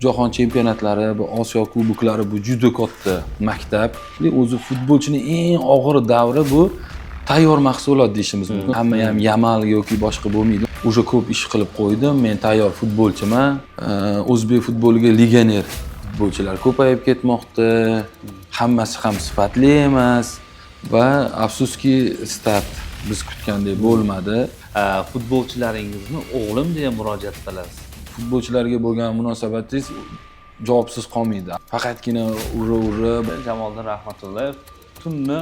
jahon chempionatlari, bu Osiyo kuboklari bu juda katta maktab. O'zi futbolchining eng og'ir davri bu tayyor mahsulot deyishimiz mumkin. Hamma ham yamal yoki boshqa bo'lmaydi. O'sha ko'p ish qilib qo'ydim. Men tayyor futbolchiman. O'zbek futboliga legioner futbolchilar ko'payib ketmoqda. Hammasi ham sifatli emas va afsuski start biz kutgandek bo'lmadi. Futbolchilaringizni o'g'lim deya murojaat qilasiz. Futbolchilarga bo'lgan munosabatingiz javobsiz qolmaydi. Faqatgina urib Jamoliddin Rahmatullayev tunni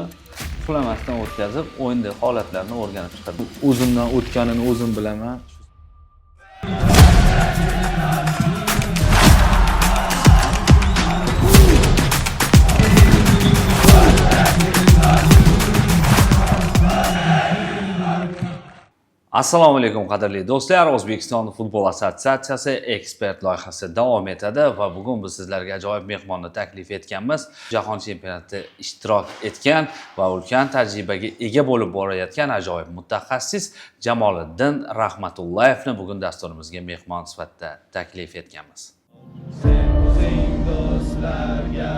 uxlamasdan o'tkazib, o'yindagi holatlarni o'rganib chiqadi. O'zimdan o'tganini o'zim bilaman. Assalomu alaykum qadrli do'stlar. O'zbekiston futbol assotsiatsiyasi ekspert loyihasi davom etadi va bugun biz sizlarga ajoyib mehmonni taklif etganmiz. Jahon chempionatida ishtirok etgan va ulkan tajribaga ega bo'lib borayotgan ajoyib mutaxassis Jamoliddin Rahmatullayevni bugun dasturimizga mehmon sifatida taklif etganmiz. Do'stlarga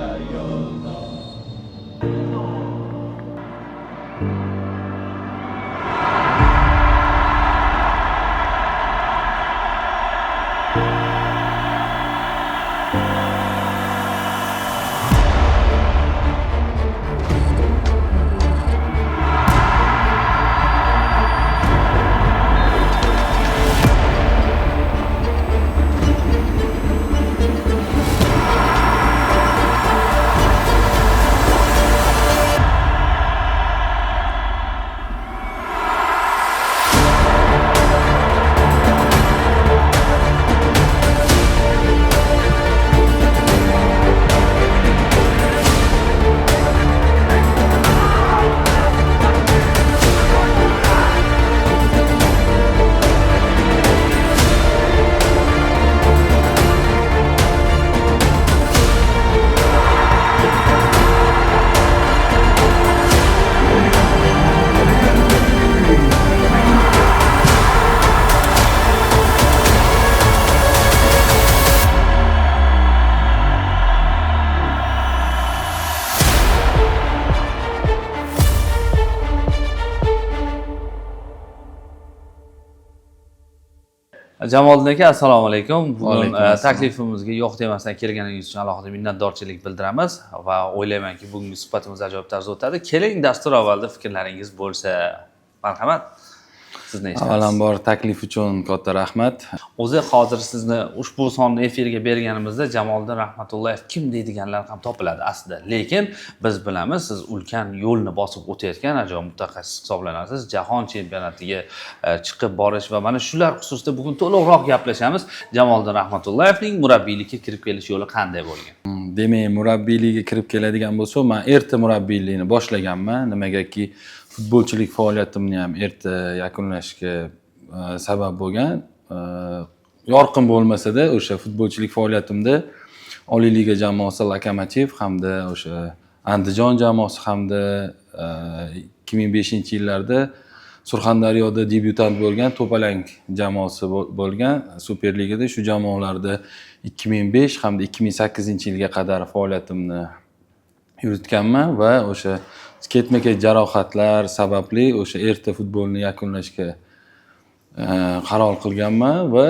Jamoliddin aka, assalomu alaykum. Bugun taklifimizga yo'q demasdan kelganingiz uchun alohida minnatdorchilik bildiramiz va o'ylaymanki bugungi suhbatimiz ajoyib tarzda o'tadi. Keling, dastur avvalida fikrlaringiz bo'lsa, marhamat. Sizni eshitamiz. Avvalambor taklif uchun katta rahmat. O'zi hozir sizni ushbu sonni efirga berganimizda Jamoliddin Rahmatullayev kim deydiganlar ham topiladi aslida. Lekin biz bilamiz, siz ulkan yo'lni bosib o'tayotgan ajoyib mutaxassis hisoblanasiz. Jahon chempionatiga chiqib borish va mana shular xususida bugun to'liqroq gaplashamiz. Jamoliddin Rahmatullayevning murabbiylikka kirib kelish yo'li qanday bo'lgan? Demak, murabbiylikka kirib keladigan bo'lsa, men erta murabbiylikni boshlaganman. Nimagaki futbolchilik faoliyatimni ham erta yakunlashga sabab bo'lgan. Yorqin bo'lmasa-da, o'sha futbolchilik faoliyatimda Oliy liga jamoasi Lokomotiv hamda o'sha Andijon jamoasi hamda 2005-yillarda Surxondaryoda debyutant bo'lgan To'palang jamoasi bo'lgan Superligada. Shu jamoalarda 2005 hamda 2008-yilga qadar faoliyatimni yuritganman va o'sha ketma-ket jarohatlar sababli o'sha erta futbolni yakunlashga qaror qilganman va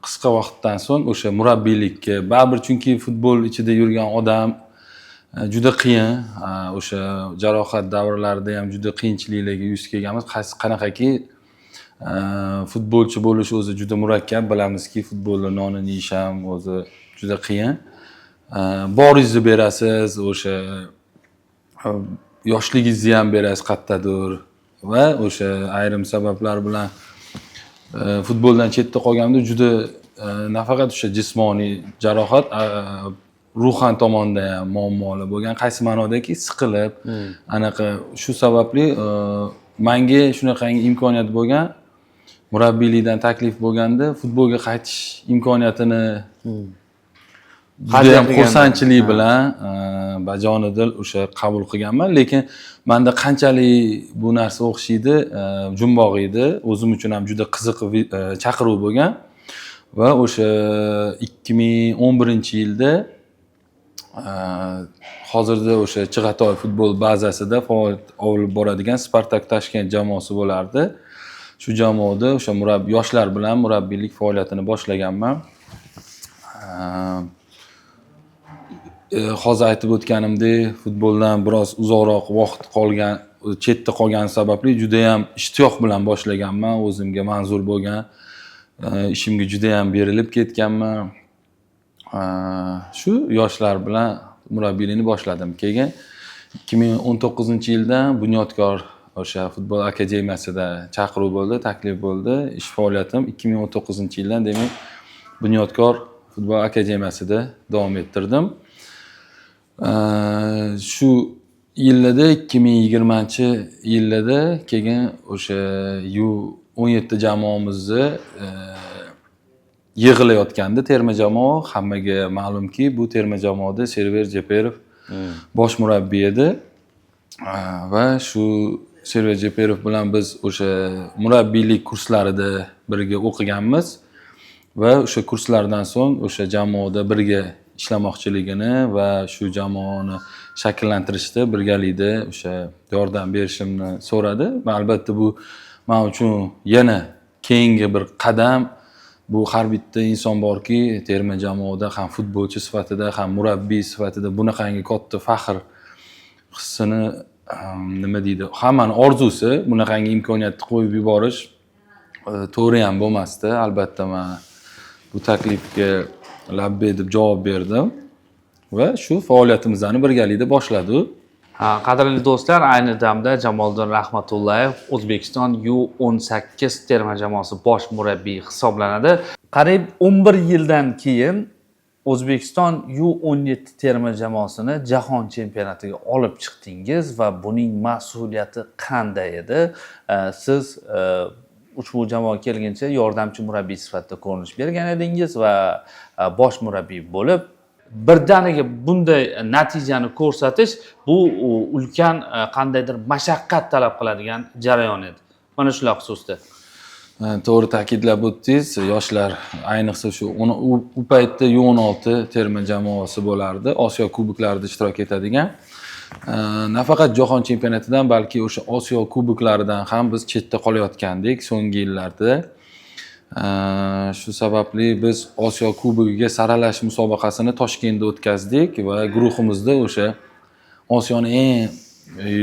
qisqa vaqtdan so'ng o'sha murabbiylikka, baribir chunki futbol ichida yurgan odam juda qiyin, o'sha jarohat davrlarida ham juda qiyinchiliklarga yuz kelganmiz. Qanaqaki futbolchi bo'lish o'zi juda murakkab, bilamizki, futbolda nonini yeyish ham o'zi juda qiyin. Boringizni berasiz, o'sha yoshligingizni ham berasiz qayerdadir va o'sha ayrim sabablar bilan futboldan chetda qolganimda juda nafaqat o'sha jismoniy jarohat, ruhan tomonda ham muammolar bo'lgan. Qaysi ma'nodaki siqilib, anaqa shu sababli menga shunaqangi imkoniyat bo'lgan. Murabbiylikdan taklif bo'lganda futbolga qaytish imkoniyatini juda ham xursandchilik bilan bajonidil o'sha qabul qilganman. Lekin menda qanchalik bu narsa o'xshaydi, jumboq edi. O'zim uchun ham juda qiziq chaqiruv bo'lgan va o'sha 2011-yilda hozirda o'sha Chig'atoy futbol bazasida faoliyat olib boradigan Spartak Toshkent jamoasi bo'lardi. Shu jamoada o'sha yoshlar bilan murabbiylik faoliyatini boshlaganman. Hozir aytib o'tganimdek, futboldan biroz uzoqroq vaqt qolgan, chetda qolgani sababli juda ham ishtiyoq bilan boshlaganman. O'zimga manzur bo'lgan ishimga juda ham berilib ketganman. Shu yoshlar bilan murabbiylikni boshladim. Keyin 2019-yildan Bunyodkor o'sha futbol akademiyasida chaqiruv bo'ldi, taklif bo'ldi. Ish faoliyatim 2019-yildan demak Bunyodkor futbol akademiyasida davom ettirdim. Shu yillarda 2020-yilda keyin o'sha U17 jamoamizni yig'ilayotganda terma jamoa, hammaga ma'lumki, bu terma jamoada Server Jeperov bosh murabbiy edi. Va shu Server Jeperov bilan biz o'sha murabbiylik kurslarida birga o'qiganmiz va o'sha kurslardan so'ng o'sha jamoada birga ishlamoqchiligini va shu jamoani shakllantirishda birgalikda o'sha yordam berishimni so'radi. Va albatta bu men uchun yana keyingi bir qadam. Bu har bitta inson borki, terma jamoada ham futbolchi sifatida, ham murabbiy sifatida bunaqangi katta faxr hissini nima deydi, hammaning orzusi bunaqangi imkoniyatni qo'yib yuborish to'g'ri ham bo'lmasdi. Albatta men bu taklifga labbay deb javob berdim va shu faoliyatimizni birgalikda boshladik. Qadrli do'stlar, ayni damda Jamoliddin Rahmatullayev O'zbekiston U18 terma jamoasi bosh murabbiyi hisoblanadi. Qariyb 11 yildan keyin O'zbekiston U17 terma jamoasini jahon chempionatiga olib chiqdingiz va buning mas'uliyati qanday edi? Siz ushbu jamoaga kelguncha yordamchi murabbiy sifatida ko'rinish bergan edingiz va bosh murabbiy bo'lib birdaniga bunday natijani ko'rsatish bu ulkan qandaydir mashaqqat talab qiladigan jarayon edi. Mana shular xususda. To'g'ri ta'kidlab o'tdingiz. Yoshlar, ayniqsa shu u paytda U16 terma jamoasi bo'lardi, Osiyo kuboklarida ishtirok etadigan. Nafaqat jahon chempionatidan, balki o'sha Osiyo kuboklaridan ham biz chetda qolayotgandik so'nggi yillarda. Shu sababli biz Osiyo kubogiga saralash musobaqasini Toshkentda o'tkazdik va guruhimizda o'sha Osiyoning eng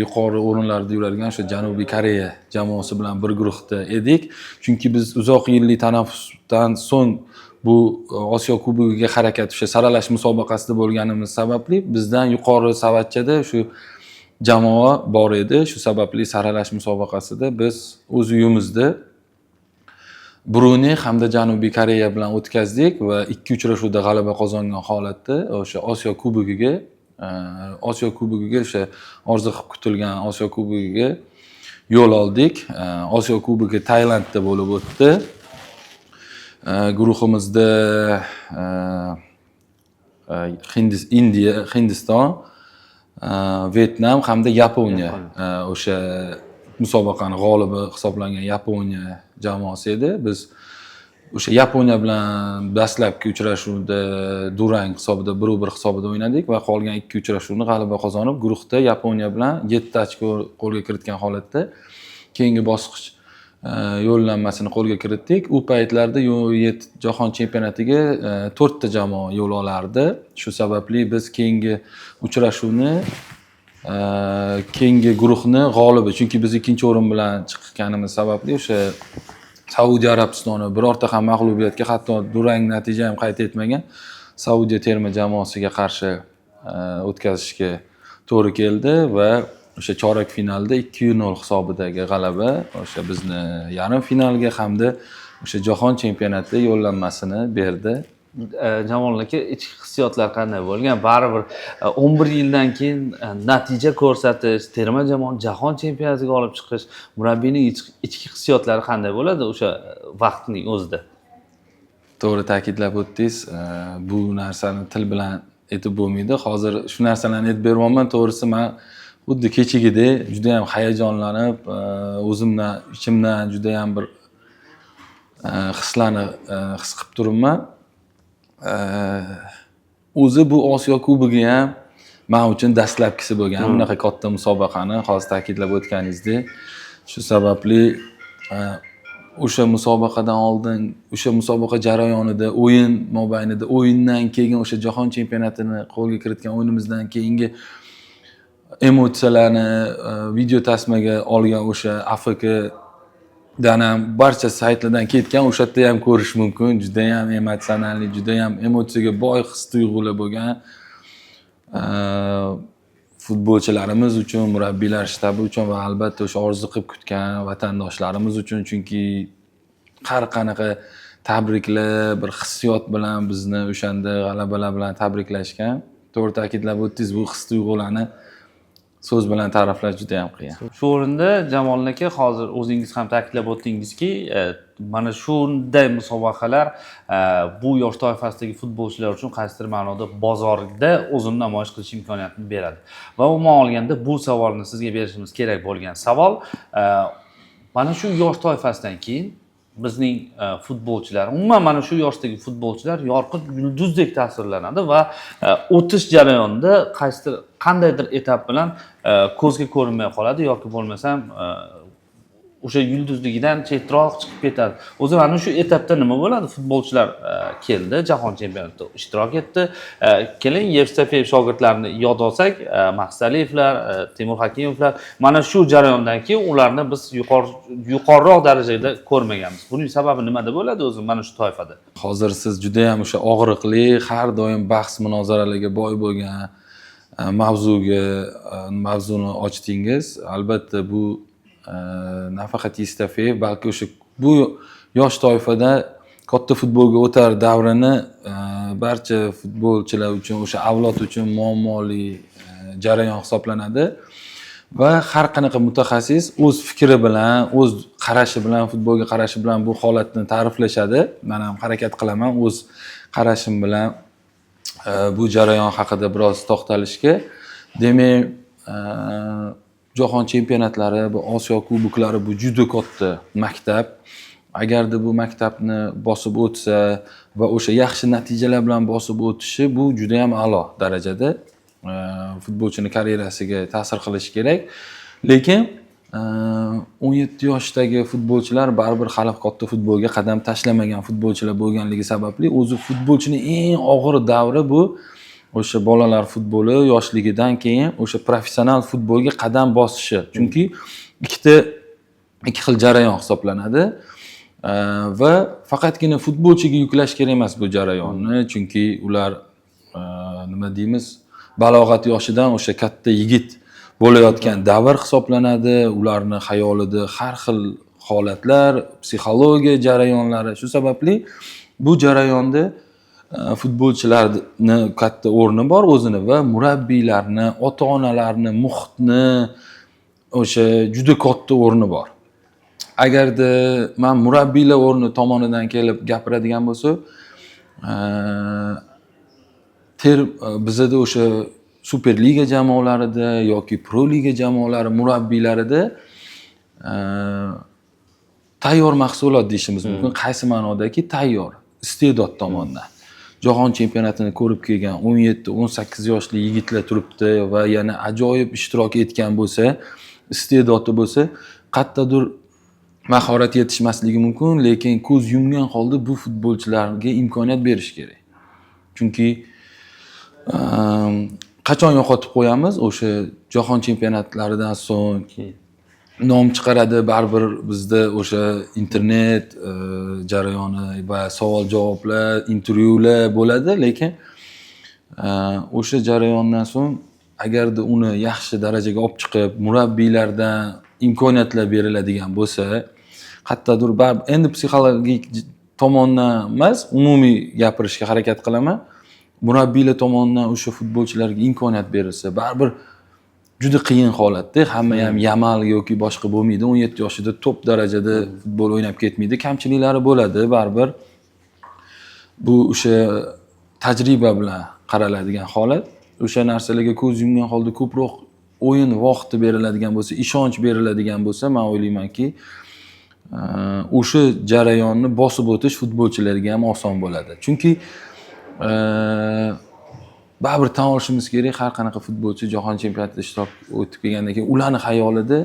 yuqori o'rinlarda yuradigan o'sha Janubiy Koreya jamoasi bilan bir guruhda edik. Chunki biz uzoq yillik tanaffusdan so'ng bu Osiyo kubogiga harakat o'sha saralash musobaqasida bo'lganimiz sababli bizdan yuqori savatchada shu jamoa bor edi. Shu sababli saralash musobaqasida biz o'z uyimizda Bruney hamda Janubiy Koreya bilan o'tkazdik va ikki uchrashuvda g'alaba qozongan holatda o'sha Osiyo kubogiga o'sha orzu qilib kutilgan Osiyo kubogiga yo'l oldik. Osiyo kubogi Tailandda bo'lib o'tdi. Guruhimizda Hindiston, Vyetnam hamda Yaponiya o'sha musobaqaning g'olibi hisoblangan Yaponiya jamoasi edi. Biz o'sha Yaponiya bilan dastlabki uchrashuvda durang hisobida 1-1 hisobida o'ynadik va qolgan ikki uchrashuvni g'alaba qozonib, guruhda Yaponiya bilan 7 ochko qo'lga kiritgan holatda keyingi bosqich yo'llanmasini qo'lga kiritdik. U paytlarda jahon chempionatiga 4 ta jamoa yo'l olardi. Shu sababli biz keyingi uchrashuvni keyingi guruhni g'olibi, chunki biz ikkinchi o'rin bilan chiqqanimiz sababli o'sha Saudiya Arabistoni birorta ham mag'lubiyatga, hatto durang natija ham qayd etmagan Saudiya terma jamoasiga qarshi o'tkazishga to'g'ri keldi va o'sha chorak finalda 2-0 hisobidagi g'alaba o'sha bizni yarim finalga hamda o'sha jahon chempionati yo'llanmasini berdi. Jamol aka, ichki hissiyotlar qanday bo'lgan? Baribir 11 yildan keyin natija ko'rsatish, terma jamoani jahon chempionatiga olib chiqish, murabbiyning ichki hissiyotlari qanday bo'ladi o'sha vaqtning o'zida? To'g'ri ta'kidlab o'tdingiz. Bu narsani til bilan aytib bo'lmaydi. Hozir shu narsalarni aytib beryapman. To'g'risi men xuddi kechagidek juda ham hayajonlanib, o'zimdan, ichimdan juda ham bir hislarni his qilib turibman. O'zi bu Osiyo Kubogi ham men uchun dastlabkisi bo'lgan. Bunaqa katta musobaqani hozir ta'kidlab o'tganingizdek, shu sababli o'sha musobaqadan oldin, o'sha musobaqa jarayonida, o'yin mobaynida, o'yindan keyin o'sha jahon chempionatini qo'lga kiritgan o'yinimizdan keyingi emotsiyalarni video tasmaga olgan o'sha AFK dan ham barcha saytlardan ketgan, o'sha yerda ham ko'rish mumkin. Juda ham emotsionalli, juda ham emotsiyaga boy his-tuyg'ular bo'lgan. Futbolchilarimiz uchun, murabbiylar shtabi uchun va albatta o'sha orzu qilib kutgan vatandoshlarimiz uchun, chunki har qanaqa tabriklar, bir hissiyot bilan bizni o'shanda g'alabalar bilan tabriklashgan. To'g'ri ta'kidlab o'tdingiz, bu his-tuyg'ularni so'z bilan ta'riflash juda ham qiyin. Shu o'rinda Jamol aka, hozir o'zingiz ham ta'kidlab o'tdingizki, mana shunday musobaqalar bu yosh toifasidagi futbolchilar uchun qaysidir ma'noda bozorda o'zini namoyish qilish imkoniyatini beradi. Va umuman olganda bu savolni sizga berishimiz kerak bo'lgan savol, mana shu yosh toifasidan keyin bizning futbolchilar, umuman mana shu yoshdagi futbolchilar yorqin yulduzdek tasvirlanadi va o'tish jarayonida qandaydir etap bilan ko'zga ko'rinmay qoladi yoki bo'lmasam o'sha yulduzligidan chetroq chiqib ketadi. O'zi mana shu etapda nima bo'ladi? Futbolchilar keldi, jahon chempionatida ishtirok etdi. Keling, Yevstafeyev shogirdlarini yod olsak, Maqsadaliyevlar, Temur Hakimovlar, mana shu jarayondan keyin ularni biz yuqoriroq darajada ko'rmaganmiz. Buning sababi nimada bo'ladi o'zi mana shu toifada? Hozir siz juda ham o'sha og'riqli, har doim bahs munozaralarga boy bo'lgan mavzuni ochdingiz. Albatta bu nafaqat Yevstafeyev, balki o'sha bu yosh toifada katta futbolga o'tar davrini barcha futbolchilar uchun, o'sha avlod uchun muammoli jarayon hisoblanadi va har qanaqa mutaxassis o'z fikri bilan, o'z qarashi bilan, futbolga qarashi bilan bu holatni ta'riflashadi. Men ham harakat qilaman o'z qarashim bilan bu jarayon haqida biroz to'xtalishga. Demak, jahon chempionatlari, bu Osiyo kuboklari bu juda katta maktab. Agarda bu maktabni bosib o'tsa va o'sha yaxshi natijalar bilan bosib o'tishi, bu juda ham a'lo darajada futbolchini karyerasiga ta'sir qilishi kerak. Lekin 17 yoshdagi futbolchilar baribir hali katta futbolga qadam tashlamagan futbolchilar bo'lganligi sababli o'zi futbolchining eng og'ir davri bu o'sha bolalar futboli yoshligidan keyin o'sha professional futbolga qadam bosishi. Chunki ikki xil jarayon hisoblanadi va faqatgina futbolchiga yuklash kerak emas bu jarayonni, chunki ular nima deymiz, balog'at yoshidan o'sha katta yigit bo'layotgan davr hisoblanadi. Ularni xayolida har xil holatlar, psixologiya jarayonlari. Shu sababli bu jarayonda futbolchilarni katta o'rni bor o'zini va murabbiylarni, ota-onalarni, muhitni o'sha juda katta o'rni bor. Agarda men murabbiylar o'rni tomonidan kelib gapiradigan bo'lsak, bizada o'sha Superliga jamoalarida yoki Pro Liga jamoalari murabbiylarida tayyor mahsulot deyishimiz mumkin. Qaysi ma'nodaki tayyor, iste'dod tomonidan. Jahon chempionatini ko'rib kelgan 17-18 yoshli yigitlar turibdi va yana ajoyib ishtirok etgan bo'lsa, iste'dodi bo'lsa, qayerdadir mahorat yetishmasligi mumkin, lekin ko'z yumgan holda bu futbolchilarga imkoniyat berish kerak. Chunki qachon yo'qotib qo'yamiz? O'sha jahon chempionatlaridan so'ng nom chiqaradi, baribir bizda o'sha internet jarayoni va savol-javoblar, intervyular bo'ladi, lekin o'sha jarayondan so'ng agarda uni yaxshi darajaga olib chiqib, murabbiylardan imkoniyatlar beriladigan bo'lsa, qayerdadir endi psixologik tomondan emas, umumiy gapirishga harakat qilaman. Murabbiylar tomonidan o'sha futbolchilarga imkoniyat berilsa, baribir juda qiyin holatda, hamma ham Yamal yoki boshqa bo'lmaydi. 17 yoshida top darajada futbol o'ynab ketmaydi. Kamchiliklari bo'ladi, baribir. Bu o'sha tajriba bilan qaraladigan holat. O'sha narsalarga ko'z yumgan holda ko'proq o'yin vaqti beriladigan bo'lsa, ishonch beriladigan bo'lsa, men o'ylaymanki, o'sha jarayonni bosib o'tish futbolchilarga ham oson bo'ladi. Chunki baribir tan olishimiz kerak, har qanaqa futbolchi jahon chempionatida ishtirok o'tib kelgandan keyin ularni xayolida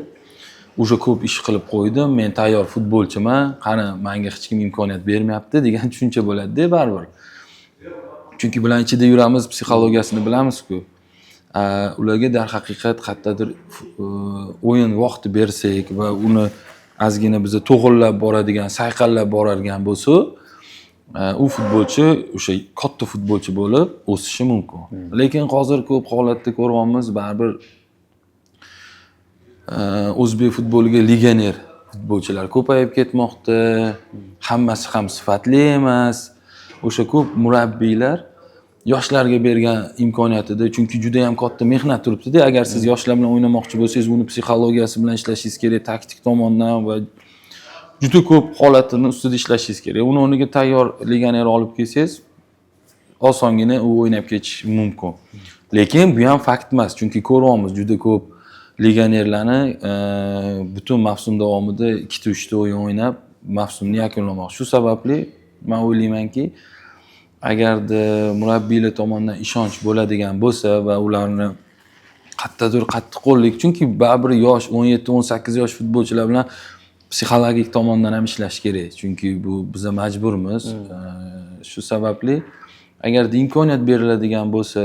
o'sha ko'p ish qilib qo'ydim, men tayyor futbolchiman, qani menga hech kim imkoniyat bermayapti degan tushuncha bo'ladi-da baribir. Chunki bilan ichida yuramiz, psixologiyasini bilamiz-ku. Ularga darhaqiqat qayerdadir o'yin vaqti bersak va uni ozgina biza to'g'irlab boradigan, sayqallab boradigan bo'lsa, u futbolchi o'sha katta futbolchi bo'lib o'sishi mumkin. Lekin hozir ko'p holatda ko'ryapmiz, baribir o'zbek futboliga legioner futbolchilar ko'payib ketmoqda. Hammasi ham sifatli emas. O'sha ko'p murabbiylar yoshlarga bergan imkoniyatida, chunki juda ham katta mehnat turibdi-da. Agar siz yoshlar bilan o'ynamoqchi bo'lsangiz, uni psixologiyasi bilan ishlashingiz kerak, taktik tomondan va juda ko'p holatini ustida ishlashingiz kerak. Uni o'rniga tayyor legioner olib kelsangiz, osongina u o'ynab ketish mumkin. Lekin bu ham fakt emas, chunki ko'ryapmiz juda ko'p legionerlarni butun mavsum davomida 2-3 ta o'yin o'ynab, mavsumni yakunlamoqchi. Shu sababli men o'ylaymanki, agarda murabbiylar tomonidan ishonch bo'ladigan bo'lsa va ularni qattiq qo'llik, chunki baribir yosh 17-18 yosh futbolchilar bilan psixologik tomondan ham ishlash kerak. Chunki bu biza majburmiz. Shu sababli agarda imkoniyat beriladigan bo'lsa,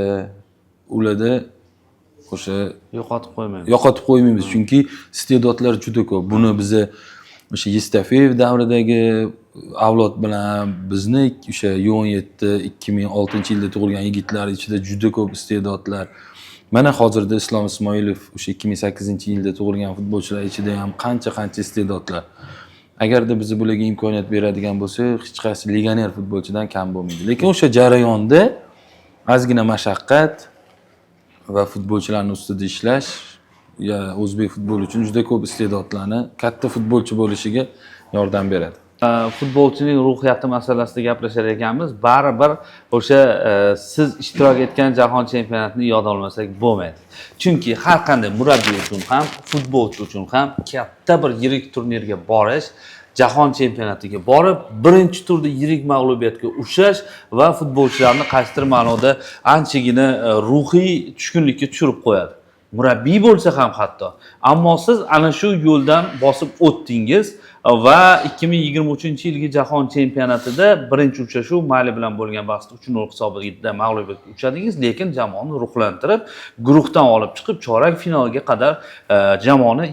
ularda o'sha yo'qotib qo'ymaymiz. Chunki iste'dodlar juda ko'p. Buni biza o'sha Yestafeyev davridagi avlod bilan bizni o'sha 2006-yilda tug'ilgan yigitlar ichida juda ko'p iste'dodlar. Mana hozirda Islom Ismoilov o'sha 2008-yilda tug'ilgan futbolchilar ichida ham qancha iste'dodlar. Agarda biz bularga imkoniyat beradigan bo'lsa, hech qaysi legioner futbolchidan kam bo'lmaydi. Lekin o'sha jarayonda ozgina mashaqqat va futbolchilarning ustida ishlash o'zbek futboli uchun juda ko'p iste'dodlarni katta futbolchi bo'lishiga yordam beradi. Futbolchining ruhiyati masalasida gaplashar ekanmiz. Baribir o'sha siz ishtirok etgan jahon chempionatini yod olmasak bo'lmaydi. Chunki har qanday murabbiy uchun ham, futbolchi uchun ham katta bir yirik turnirga borish, jahon chempionatiga borib, birinchi turda yirik mag'lubiyatga uchrash va futbolchilarni qaysidir ma'noda anchagina ruhiy tushkunlikka tushirib qo'yadi. Murabbiy bo'lsa ham hatto. Ammo siz ana shu yo'ldan bosib o'tdingiz va 2023-yilgi jahon chempionatida birinchi uchrashuv Mali bilan bo'lgan bahsda 3-0 hisobida mag'lubiyatga uchradingiz, lekin jamoani ruhlantirib, guruhdan olib chiqib chorak finalga qadar jamoani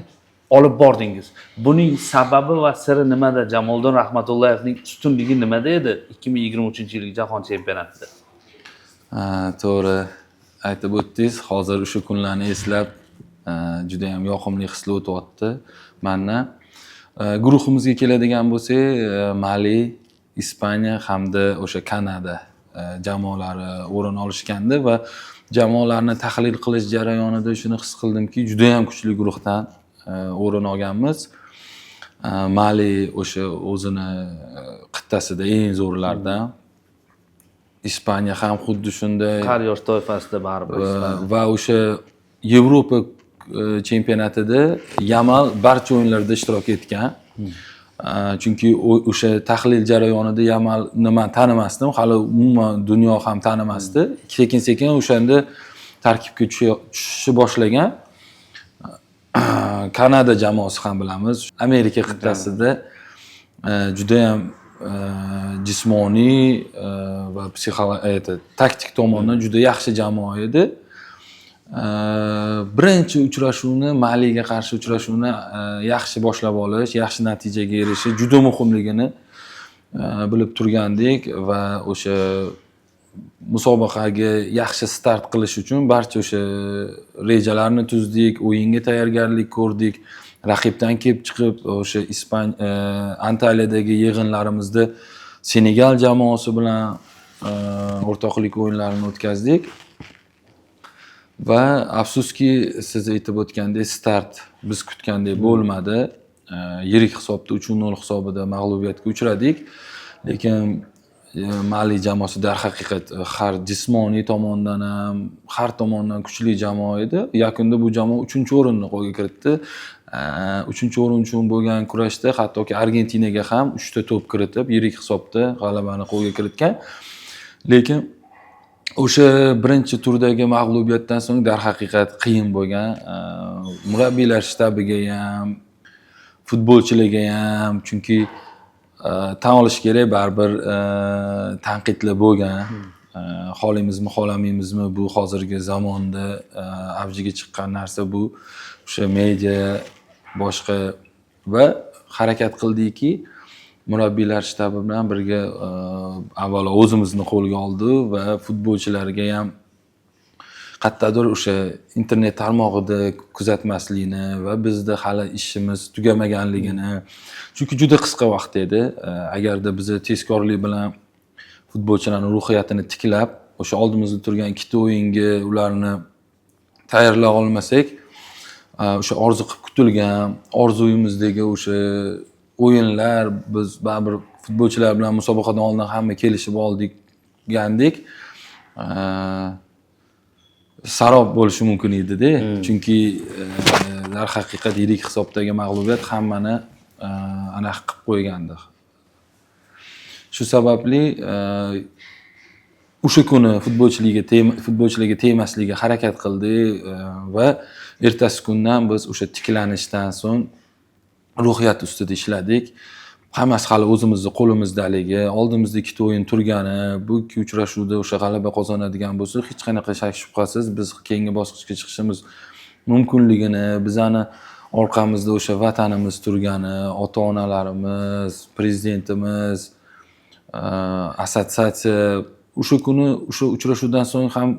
olib bordingiz. Buning sababi va siri nimada? Jamoliddin Rahmatullayevning ustunligi nimada edi 2023-yilgi jahon chempionatida? To'g'ri aytib o'tdingiz. Hozir o'sha kunlarni eslab juda ham yoqimli hislar o'tyapti mendan. Guruhimizga keladigan bo'lsak, Mali, Ispaniya hamda o'sha Kanada jamoalari o'rin olishgandi va jamoalarni tahlil qilish jarayonida shuni his qildimki, juda ham kuchli guruhdan o'rin olganmiz. Mali o'sha o'zini qit'asida eng zo'rlardan. Ispaniya ham xuddi shunday. Qari yosh toifasida baribir. Va o'sha Yevropa chempionatida Yamal barcha o'yinlarda ishtirok etgan. Chunki o'sha tahlil jarayonida Yamalni men tanimasdim, hali umuman dunyo ham tanimasdi. Sekin-sekin o'shanda tarkibga tushishni boshlagan. Kanada jamoasi ham bilamiz. Amerika qit'asida juda ham jismoniy va taktik tomondan juda yaxshi jamoa edi. Birinchi uchrashuvni, Maliga qarshi uchrashuvni yaxshi boshlab olish, yaxshi natijaga erishish juda muhimligini bilib turgandik va o'sha musobaqaga yaxshi start qilish uchun barcha o'sha rejalarni tuzdik, o'yinga tayyorgarlik ko'rdik. Raqibdan kelib chiqib o'sha Antaliyadagi yig'inlarimizda Senegal jamoasi bilan o'rtoqlik o'yinlarini o'tkazdik. Va afsuski siz aytib o'tgandek start biz kutgandek bo'lmadi. Yirik hisobda 3-0 hisobida mag'lubiyatga uchradik. Lekin mahalliy jamoasi darhaqiqat har jismoniy tomondan ham, har tomondan kuchli jamoa edi. Yakunda bu jamoa 3-o'rinni qo'lga kiritdi. 3-o'rin uchun bo'lgan kurashda hattoki Argentinaga ham 3 ta to'p kiritib, yirik hisobda g'alabani qo'lga kiritgan. Lekin o'sha birinchi turdagi mag'lubiyatdan so'ng darhaqiqat qiyin bo'lgan. Murabbiylar shtabiga ham, futbolchilarga ham, chunki tan olish kerak, baribir tanqidlar bo'lgan. Xohlaymizmi, xohlamaymizmi, bu hozirgi zamonda avjiga chiqqan narsa bu. O'sha media boshqa va harakat qildiki, murabbiylar shtabi bilan birga avvalo o'zimizni qo'lga oldi va futbolchilarga ham qattiqdir o'sha internet tarmog'ida kuzatmaslikni va bizda hali ishimiz tugamaganligini, chunki juda qisqa vaqt edi. Agarda biz tezkorlik bilan futbolchilarning ruhiyatini tiklab, o'sha oldimizda turgan ikkita o'yinga ularni tayyorlay olmasak, o'sha orzu qilib kutilgan, orzuyimizdagi o'sha o'yinlar, biz baribir futbolchilar bilan musobaqadan oldin hamma kelishib oldik-gandek, sarob bo'lishi mumkin edi-da. Chunki darhaqiqat yirik hisobdagi mag'lubiyat hammani anaqa qilib qo'ygandi. Shu sababli o'sha kuni futbolchilarga tegmaslikka harakat qildik va ertasi kundan biz o'sha tiklanishdan so'ng ruhiyat ustida ishladik. Hammasi hali o'zimizni qo'limizdaligi, oldimizda ikkita o'yin turgani, bu ikki uchrashuvda o'sha g'alaba qozonadigan bo'lsak, hech qanaqa shak shubhasiz biz keyingi bosqichga chiqishimiz mumkinligini, bizani orqamizda o'sha vatanimiz turgani, ota-onalarimiz, prezidentimiz, assotsiatsiya o'sha kuni o'sha uchrashuvdan so'ng ham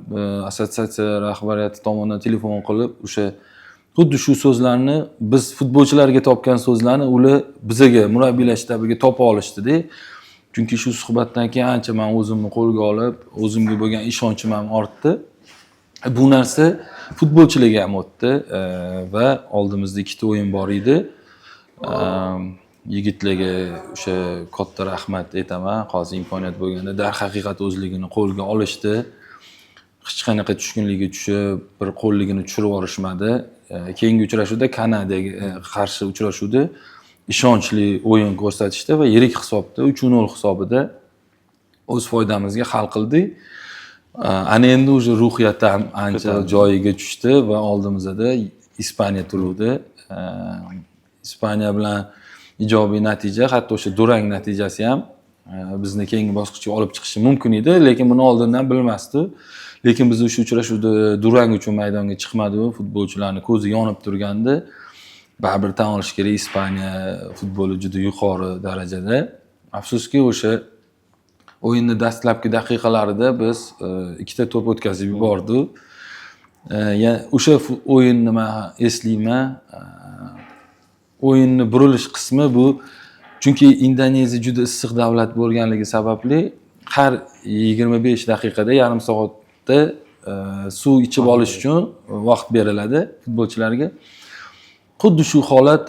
assotsiatsiya rahbariyati tomonidan telefon qilib o'sha xuddi shu so'zlarni biz futbolchilarga topgan so'zlarni ular bizaga, murabbiylar shtabiga topa olishdi-da. Chunki shu suhbatdan keyin ancha men o'zimni qo'lga olib, o'zimga bo'lgan ishonchim ham ortdi. Bu narsa futbolchilarga ham o'tdi va oldimizda ikkita o'yin bor edi. Yigitlarga o'sha katta rahmat aytaman. Hozir imkoniyat bo'lganda darhaqiqat o'zligini qo'lga olishdi. Hech qanaqa tushkunlikka tushib, bir qo'lligini tushirib yorishmadi. Keyingi uchrashuvda Kanadaga qarshi uchrashuvda ishonchli o'yin ko'rsatishdi va yirik hisobda 3-0 hisobida o'z foydamizga hal qildik. Ana endi o'sha ruhiyat ham ancha joyiga tushdi va oldimizda Ispaniya turuvdi. Ispaniya bilan ijobiy natija, hatto o'sha durang natijasi ham bizni keyingi bosqichga olib chiqishi mumkin edi, lekin buni oldindan bilmasdi. Lekin biz o'sha uchrashuvda durang uchun maydonga chiqmadi, futbolchilarning ko'zi yonib turgandi. Baribir tan olish kerak, Ispaniya futboli juda yuqori darajada. Afsuski o'sha o'yinning dastlabki daqiqalarida biz ikkita to'p o'tkazib yubordik. O'sha o'yinni men eslayman. O'yinning burilish qismi bu, chunki Indoneziya juda issiq davlat bo'lganligi sababli har 25 daqiqada, yarim soatda suv ichib olish uchun vaqt beriladi futbolchilarga. Xuddi shu holat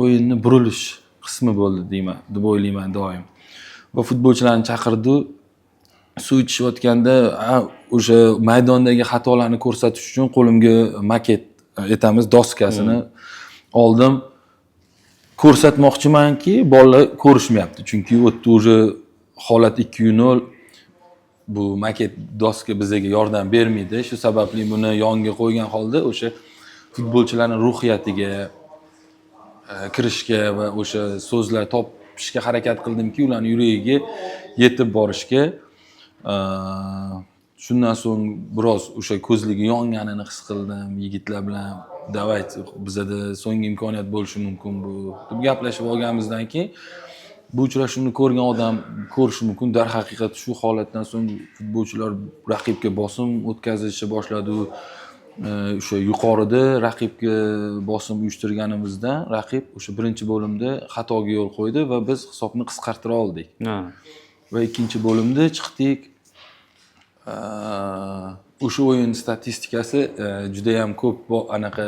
o'yinning burilish qismi bo'ldi deb o'ylayman doim. Va futbolchilarni chaqirdi. Suv ichishayotganda o'sha maydondagi xatolarni ko'rsatish uchun qo'limga maket aytamiz doskasini oldim. Ko'rsatmoqchimanki, bolalar ko'rishmayapti. Chunki o'tdi o'sha holat 2-0. Bu maket doska bizga yordam bermaydi. Shu sababli buni yonga qo'ygan holda o'sha futbolchilarning ruhiyatiga kirishga va o'sha so'zlar topishga harakat qildimki, ularning yuragiga yetib borishga. Shundan so'ng biroz o'sha ko'zligi yonganini his qildim. Yigitlar bilan davayt bizada so'nggi imkoniyat bo'lishi mumkin bu deb gaplashib olganimizdan keyin bu uchrashuvni ko'rgan odam ko'rishi mumkin. Darhaqiqat shu holatdan so'ng futbolchilar raqibga bosim o'tkazishni boshladi. O'sha yuqorida raqibga bosim uyushtirganimizdan raqib o'sha birinchi bo'limda xatoga yo'l qo'ydi va biz hisobni qisqartira oldik. Va ikkinchi bo'limda chiqdik. O'sha o'yin statistikasi juda ham ko'p anaqa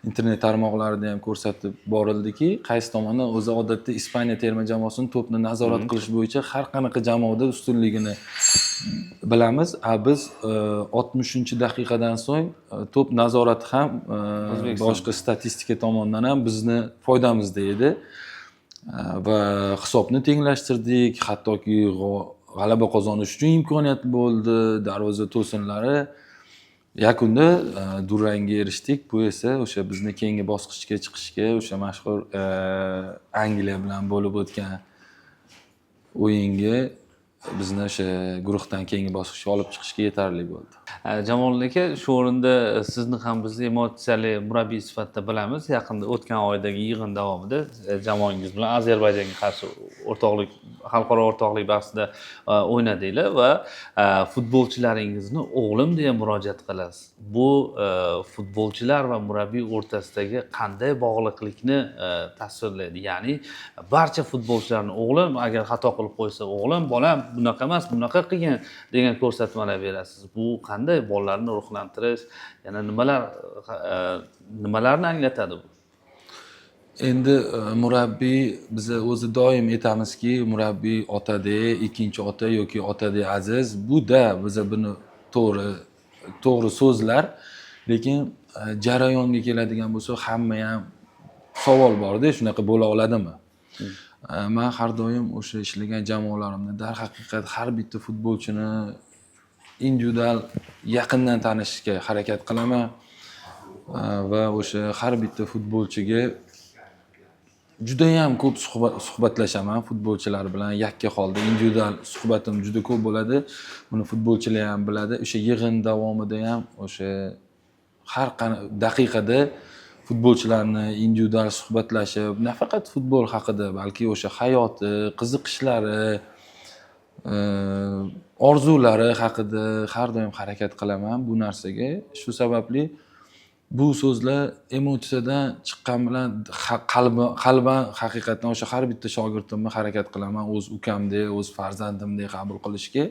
internet tarmoqlarida ham ko'rsatib borildiki, qaysi tomondan o'zi odatda Ispaniya terma jamoasini to'pni nazorat qilish bo'yicha har qanaqa jamoada ustunligini bilamiz. Biz 60-daqiqadan so'ng to'p nazorati ham boshqa statistika tomondan ham bizni foydamizda edi. Va hisobni tenglashtirdik, hattoki g'alaba qozonish uchun imkoniyat bo'ldi, darvoza to'sinlari. Yakunda durangga erishdik. Bu esa o'sha bizni keyingi bosqichga chiqishga, o'sha mashhur Angliya bilan bo'lib o'tgan o'yinga bizni o'sha guruhdan keyingi bosqichga olib chiqishga yetarli bo'ldi. Jamol aka, shu o'rinda sizni ham biz emotsiyali murabbiy sifatida bilamiz. Yaqinda o'tgan oydagi yig'in davomida jamoangiz bilan Ozarbayjonga qarshi xalqaro o'rtoqlik bahsida o'ynadinglar va futbolchilaringizni o'g'lim deya murojaat qilasiz. Bu futbolchilar va murabbiy o'rtasidagi qanday bog'liqlikni tasvirlaydi? Ya'ni barcha futbolchilarni o'g'lim, agar xato qilib qo'ysa o'g'lim, bolam bunaqa emas, bunaqa qilgin degan ko'rsatmalar berasiz. Bu qanday bolalarni ruhlantirish, yana nimalarni anglatadi bu? Endi murabbiy biza o'zi doim aytamizki, murabbiy otadek, ikkinchi ota yoki otadek aziz. Bu-da biza buni to'g'ri so'zlar, lekin jarayonga keladigan bo'lsa, hamma ham savol bor-da, shunaqa bo'la oladimi? Men har doim o'sha ishlagan jamoalarimda darhaqiqat har bitta futbolchini individual yaqindan tanishishga harakat qilaman va o'sha har bitta futbolchiga juda ham ko'p suhbatlashaman futbolchilar bilan. Yakka holda individual suhbatim juda ko'p bo'ladi. Buni futbolchilar ham biladi. O'sha yig'in davomida ham o'sha har daqiqada futbolchilarni individual suhbatlashib, nafaqat futbol haqida, balki o'sha hayoti, qiziqishlari, orzulari haqida har doim harakat qilaman bu narsaga. Shu sababli bu so'zlar emotsiyadan chiqqan bilan qalban haqiqatan o'sha har bitta shogirdimni harakat qilaman o'z ukamdek, o'z farzandimdek qabul qilishga.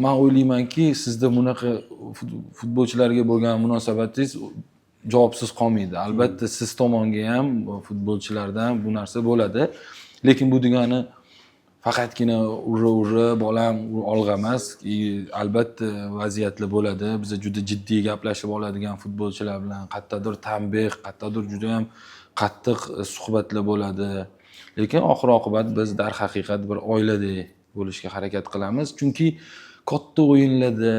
Men o'ylaymanki, sizda bunaqa futbolchilarga bo'lgan munosabatingiz javobsiz qolmaydi. Albatta siz tomonga ham futbolchilardan bu narsa bo'ladi. Lekin bu degani faqatgina urra bolam olg'a emas. Albatta vaziyatlar bo'ladi. Biz juda jiddiy gaplashib oladigan futbolchilar bilan qayerdadir tanbeh, qayerdadir juda ham qattiq suhbatlar bo'ladi. Lekin oxir-oqibat biz darhaqiqat bir oiladek bo'lishga harakat qilamiz. Chunki katta o'yinlarda,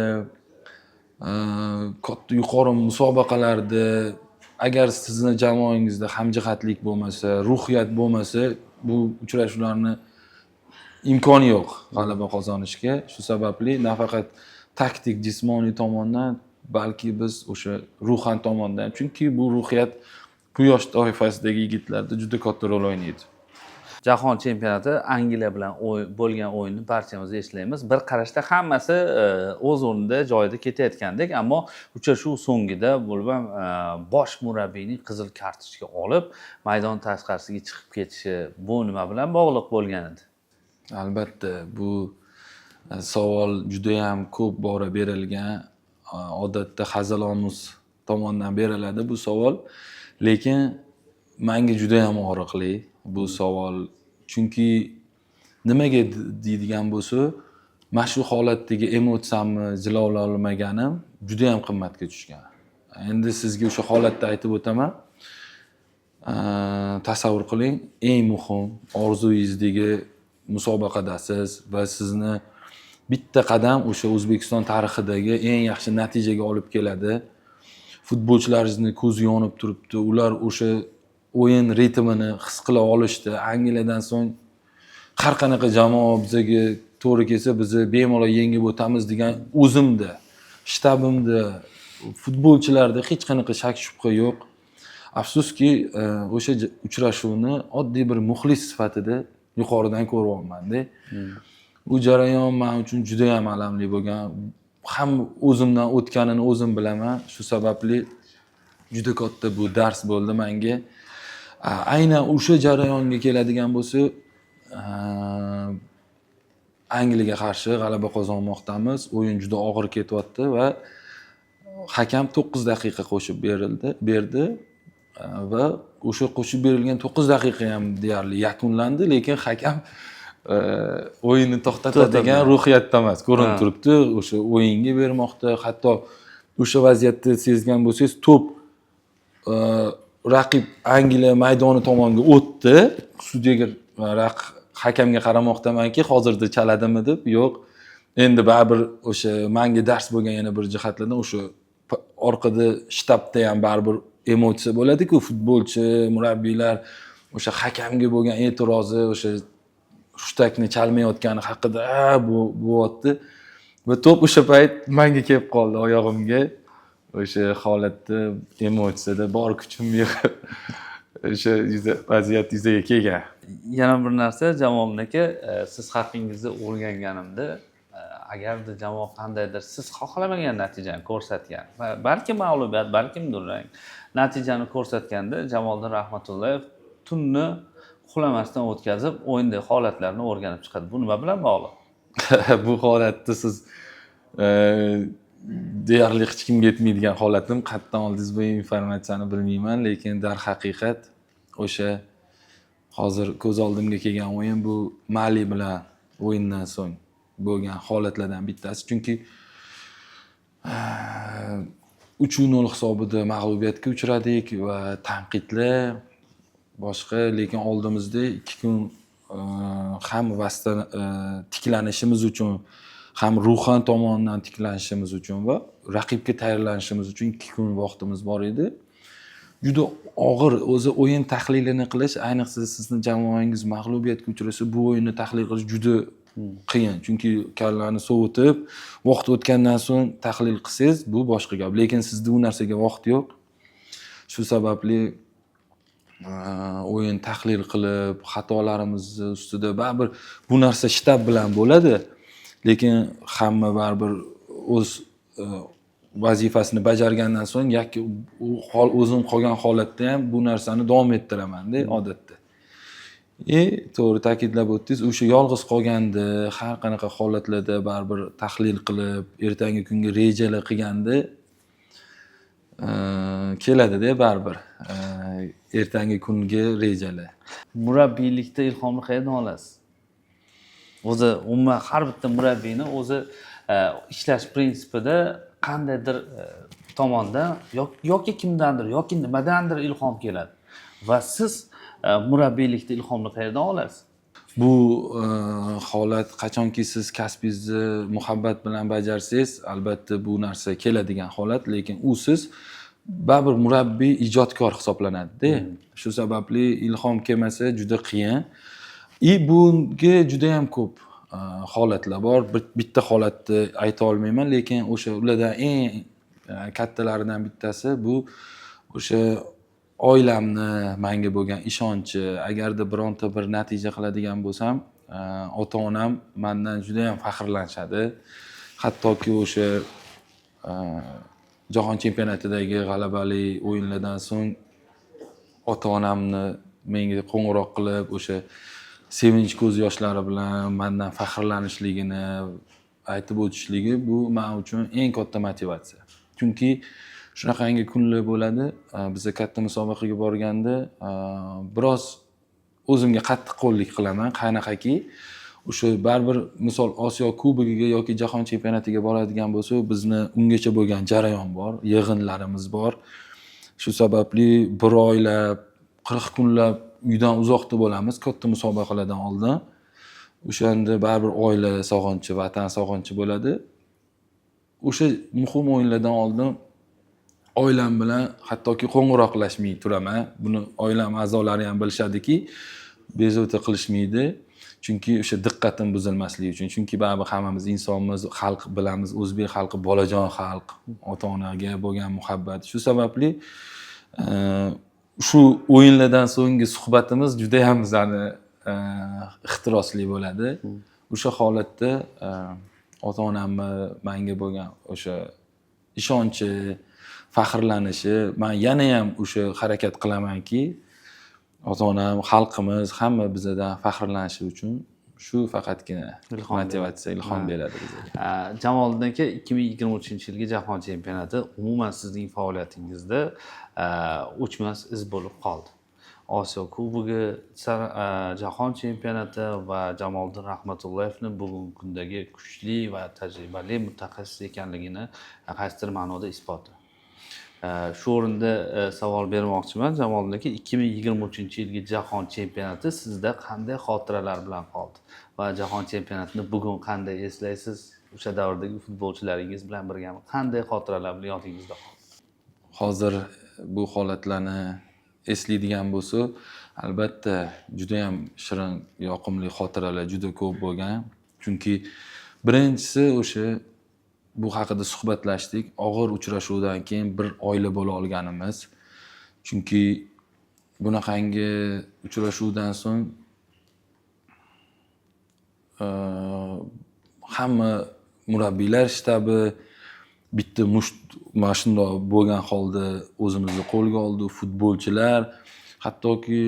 katta yuqori musobaqalarda agar sizni jamoangizda hamjihatlik bo'lmasa, ruhiyat bo'lmasa, bu uchrashuvlarni imkoni yo'q g'alaba qozonishga. Shu sababli nafaqat taktik, jismoniy tomondan, balki biz o'sha ruhan tomondan, chunki bu ruhiyat bu yosh toifasidagi yigitlarda juda katta rol o'ynaydi. Jahon chempionati Angliya bilan bo'lgan o'yinni barchamiz eslaymiz. Bir qarashda hammasi o'z o'rnida, joyida ketayotgandek, ammo uchrashuv so'ngida bo'lib ham bosh murabbiyning qizil kartochka olib, maydon tashqarisiga chiqib ketishi bu nima bilan bog'liq bo'lgan edi? Albatta, bu savol juda ham ko'p bora berilgan. Odatda Hazalomuz tomonidan beriladi bu savol, lekin menga juda ham og'riqli bu savol. Chunki nimaga deydigan bo'lsa, mana shu holatdagi emotsiyamni jilovlay olmaganim juda ham qimmatga tushgan. Endi sizga o'sha holatda aytib o'taman. Tasavvur qiling, eng muhim orzuyingizdagi musobaqadasiz va sizni bitta qadam o'sha O'zbekiston tarixidagi eng yaxshi natijaga olib keladi. Futbolchilaringizni ko'zi yonib turibdi. Ular o'sha o'yin ritmini his qila olishdi. Angliyadan so'ng har qanaqa jamoa bizga to'g'ri kelsa, bizni bemalol yengib o'tamiz degan o'zimda, shtabimda, futbolchilarda hech qanaqa shak shubha yo'q. Afsuski, o'sha uchrashuvni oddiy bir muxlis sifatida yuqoridan ko'ryapman-da. Bu jarayon men uchun juda ham alamli bo'lgan. Ham o'zimdan o'tganini o'zim bilaman. Shu sababli juda katta bu dars bo'ldi menga. Aynan o'sha jarayonga keladigan bo'lsa, Angliyaga qarshi g'alaba qozonmoqdamiz. O'yin juda og'ir ketyapti va hakam 9 daqiqa qo'shib berdi va o'sha qo'shib berilgan 9 daqiqa ham deyarli yakunlandi, lekin hakam o'yinni to'xtatadigan ruhiyatda emas, ko'rinib turibdi. O'sha o'yinga bermoqda, hatto o'sha vaziyatni sezgan bo'lsangiz, to'p raqib Angliya maydoni tomonga o'tdi. Sudyaga hakamga qaramoqdamanki, hozirda chaladimi deb. Yo'q. Endi baribir o'sha menga dars bo'lgan yana bir jihatlardan o'sha orqada shtabda ham baribir emotsiya bo'ladi-ku, futbolchi, murabbiylar o'sha hakamga bo'lgan e'tirozi, o'sha hushtakni chalmayotgani haqida bo'lyapti. Va to'p o'sha payt menga kelib qoldi oyog'imga. O'sha holatda, emotsiyada bor kuchim yig'ib o'sha vaziyat yuzaga kelgan. Yana bir narsa, Jamoliddin aka, siz haqingizda o'rganganimda, agarda jamoa qandaydir siz xohlamagan natijani ko'rsatgan, balki mag'lubiyat, balki durang natijani ko'rsatganda, Jamoliddin Rahmatullayev tunni uxlamasdan o'tkazib, o'yindagi holatlarni o'rganib chiqadi. Bu nima bilan bog'liq? Bu holatni siz deyarli hech kimga yetmaydigan holatim. Qayerdan oldingiz bu informatsiyani bilmayman, lekin darhaqiqat o'sha hozir ko'z oldimga kelgan o'yin bu Mali bilan o'yindan so'ng bo'lgan holatlardan bittasi. Chunki 3-0 hisobida mag'lubiyatga uchradik va tanqidlar boshqa, lekin oldimizda 2 kun ham vasdan tiklanishimiz uchun, ham ruhan tomondan tiklanishimiz uchun va raqibga tayyorlanishimiz uchun 2 kun vaqtimiz bor edi. Juda og'ir o'zi o'yin tahlilini qilish, ayniqsa sizni jamoangiz mag'lubiyatga uchrasa, bu o'yinni tahlil qilish juda qiyin. Chunki kallani sovutib, vaqt o'tgandan so'ng tahlil qilsangiz, bu boshqa gap. Lekin sizda u narsaga vaqt yo'q. Shu sababli o'yin tahlil qilib, xatolarimiz ustida baribir bu narsa shtab bilan bo'ladi. Lekin hamma baribir o'z vazifasini bajargandan so'ng yoki o'zim qolgan holatda ham bu narsani davom ettiraman-da odatda. To'g'ri ta'kidlab o'tdingiz. O'sha yolg'iz qolganda, har qanaqa holatlarda baribir tahlil qilib, ertangi kunga rejalar qilganda keladi-da baribir. Ertangi kunga rejalar. Murabbiylikda ilhomni qayerdan olasiz? O'zi umuman har bitta murabbiyni o'zi ishlash prinsipida qandaydir tomondan yoki kimdandir yoki nimadandir ilhom keladi. Va siz murabbiylikda ilhomni qayerdan olasiz? Bu holat qachonki siz kasbingizni muhabbat bilan bajarsangiz, albatta bu narsa keladigan holat, lekin u siz baribir murabbiy ijodkor hisoblanadi-da. Shu sababli ilhom kelmasa juda qiyin. Bunga juda ham ko'p holatlar bor. Bitta holatni ayta olmayman, lekin o'sha ulardan eng kattalaridan bittasi bu o'sha oilamni menga bo'lgan ishonchi. Agarda bironta bir natija qiladigan bo'lsam, ota-onam mendan juda ham faxrlanishadi. Hattoki o'sha jahon chempionatidagi g'alabali o'yinlardan so'ng ota-onamni menga qo'ng'iroq qilib, o'sha sevinch ko'z yoshlari bilan mendan faxrlanishligini aytib o'tishligi bu men uchun eng katta motivatsiya. Chunki shunaqangi kunlar bo'ladi. Biz katta musobaqaga borganda biroz o'zimga qattiq qo'llik qilaman. Qanaqaki o'sha baribir misol Osiyo kubogiga yoki jahon chempionatiga boradigan bo'lsa, bizni ungacha bo'lgan jarayon bor, yig'inlarimiz bor. Shu sababli bir oylab, 40 kunlab uydan uzoqda bo'lamiz katta musobaqalardan oldin. O'shanda baribir oila sog'inchi, vatan sog'inchi bo'ladi. O'sha muhim o'yinlardan oldin oilam bilan hattoki qo'ng'iroqlashmay turaman. Buni oilam a'zolari ham bilishadiki, bezovta qilishmaydi. Chunki o'sha diqqatim buzilmasligi uchun. Chunki baribir hammamiz insonmiz, xalq bilamiz, o'zbek xalqi bolajon xalq, ota-onaga bo'lgan muhabbat. Shu sababli shu o'yinlardan so'nggi suhbatimiz juda ham bizani ixtirosli bo'ladi. O'sha holatda ota-onamni menga bo'lgan o'sha ishonchi, faxrlanishi, men yana ham o'sha harakat qilamanki, ota-onam, xalqimiz hamma bizdan faxrlanishi uchun Shu faqatgina Ilhom motivatsiya, ilhom beradi bizga. Jamoliddin aka 2023-yilgi jahon chempionati umuman sizning faoliyatingizda o'chmas iz bo'lib qoldi. Osiyo Kubogi, jahon chempionati va Jamoliddin Rahmatullayevning bugungi kundagi kuchli va tajribali mutaxassis ekanligini qaysidir ma'noda isboti. Shu o'rinda savol bermoqchiman. Jamoliddin aka, 2023-yilgi jahon chempionati sizda qanday xotiralar bilan qoldi? Va jahon chempionatini bugun qanday eslaysiz? O'sha davrdagi futbolchilaringiz bilan birgami? Qanday xotiralar bilan yodingizda qoldi? Hozir bu holatlarni eslaydigan bo'lsa, albatta juda ham shirin, yoqimli xotiralar juda ko'p bo'lgan. Chunki birinchisi o'sha bu haqida suhbatlashdik. Og'ir uchrashuvdan keyin bir oila bo'la olganimiz. Chunki bunaqangi uchrashuvdan so'ng hamma murabbiylar shtabi bitta mana shundoq bo'lgan holda o'zimizni qo'lga oldi. Futbolchilar, hattoki